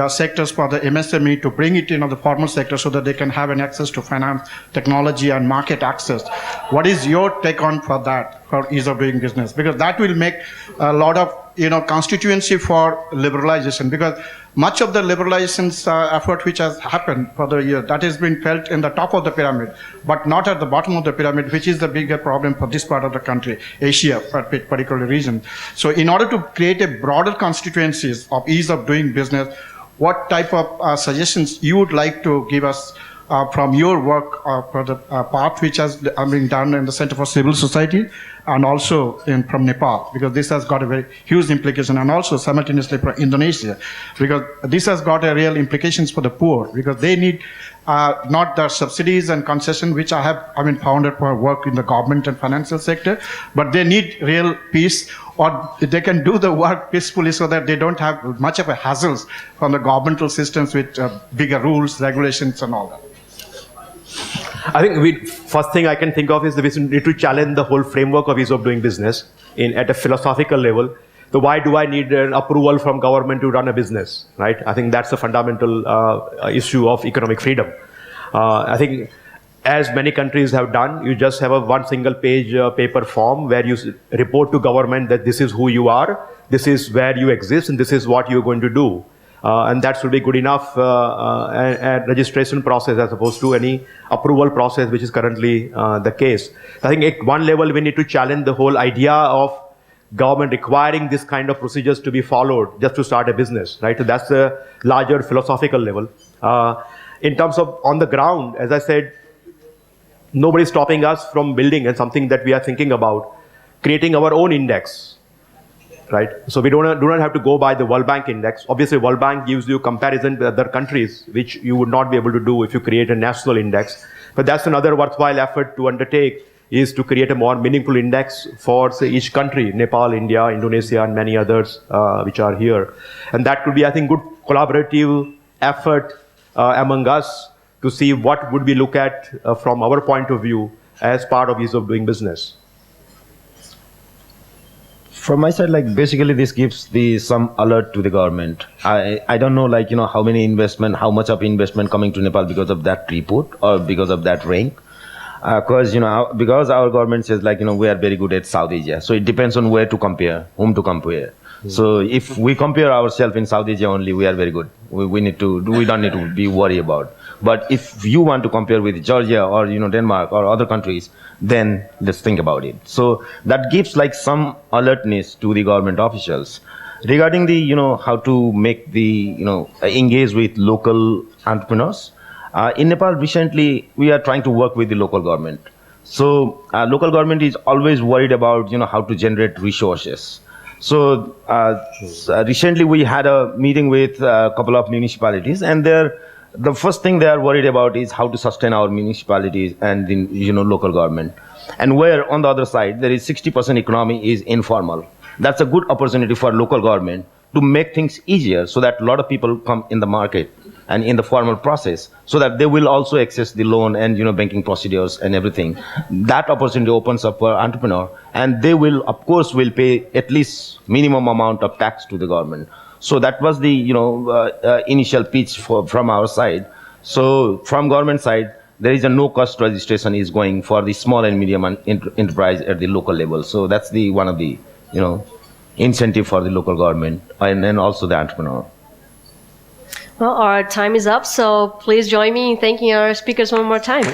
sectors for the MSME to bring it the formal sector so that they can have an access to finance, technology, and market access. What is your take on for that, for ease of doing business? Because that will make a lot of, constituency for liberalization, because much of the liberalization effort which has happened for the year, that has been felt in the top of the pyramid, but not at the bottom of the pyramid, which is the bigger problem for this part of the country, Asia, particular region. So in order to create a broader constituencies of ease of doing business, what type of suggestions you would like to give us from your work for the Parth, which has been done in the Center for Civil Society, and also from Nepal, because this has got a very huge implication, and also simultaneously for Indonesia, because this has got a real implications for the poor, because they need not the subsidies and concession, which I have founded for work in the government and financial sector, but they need real peace, or they can do the work peacefully so that they don't have much of a hassles from the governmental systems with bigger rules, regulations, and all that. I think first thing I can think of is that we need to challenge the whole framework of ease of doing business at a philosophical level. So why do I need an approval from government to run a business, right? I think that's a fundamental issue of economic freedom. I think as many countries have done, you just have a one single page paper form where you report to government that this is who you are, this is where you exist, and this is what you're going to do. And that should be good enough a registration process as opposed to any approval process, which is currently the case. I think at one level we need to challenge the whole idea of government requiring this kind of procedures to be followed just to start a business, right? So that's a larger philosophical level. In terms of on the ground, as I said, nobody's stopping us from building, and something that we are thinking about, creating our own index. Right, so we do not have to go by the World Bank index. Obviously, World Bank gives you comparison with other countries, which you would not be able to do if you create a national index. But that's another worthwhile effort to undertake, is to create a more meaningful index for, say, each country, Nepal, India, Indonesia, and many others which are here. And that could be, I think, good collaborative effort among us to see what would we look at from our point of view as part of ease of doing business. From my side, basically this gives some alert to the government. I don't know, how many investment, how much of investment coming to Nepal because of that report or because of that rank. Because our government says we are very good at South Asia. So it depends on where to compare, whom to compare. So if we compare ourselves in South Asia only, we are very good. We don't need to be worried about. But if you want to compare with Georgia or Denmark or other countries, then let's think about it. So that gives some alertness to the government officials regarding the how to make the engage with local entrepreneurs. In Nepal recently we are trying to work with the local government. So local government is always worried about how to generate resources. So recently we had a meeting with a couple of municipalities, and the first thing they are worried about is how to sustain our municipalities and the local government. And where on the other side there is 60% economy is informal. That's a good opportunity for local government to make things easier so that a lot of people come in the market and in the formal process, so that they will also access the loan and banking procedures and everything. That opportunity opens up for entrepreneur, and they will, of course, will pay at least minimum amount of tax to the government. So that was the initial pitch from our side. So from government side, there is a no cost registration is going for the small and medium enterprise at the local level. So that's the one of the incentive for the local government and then also the entrepreneur. Well, our time is up, so please join me in thanking our speakers one more time.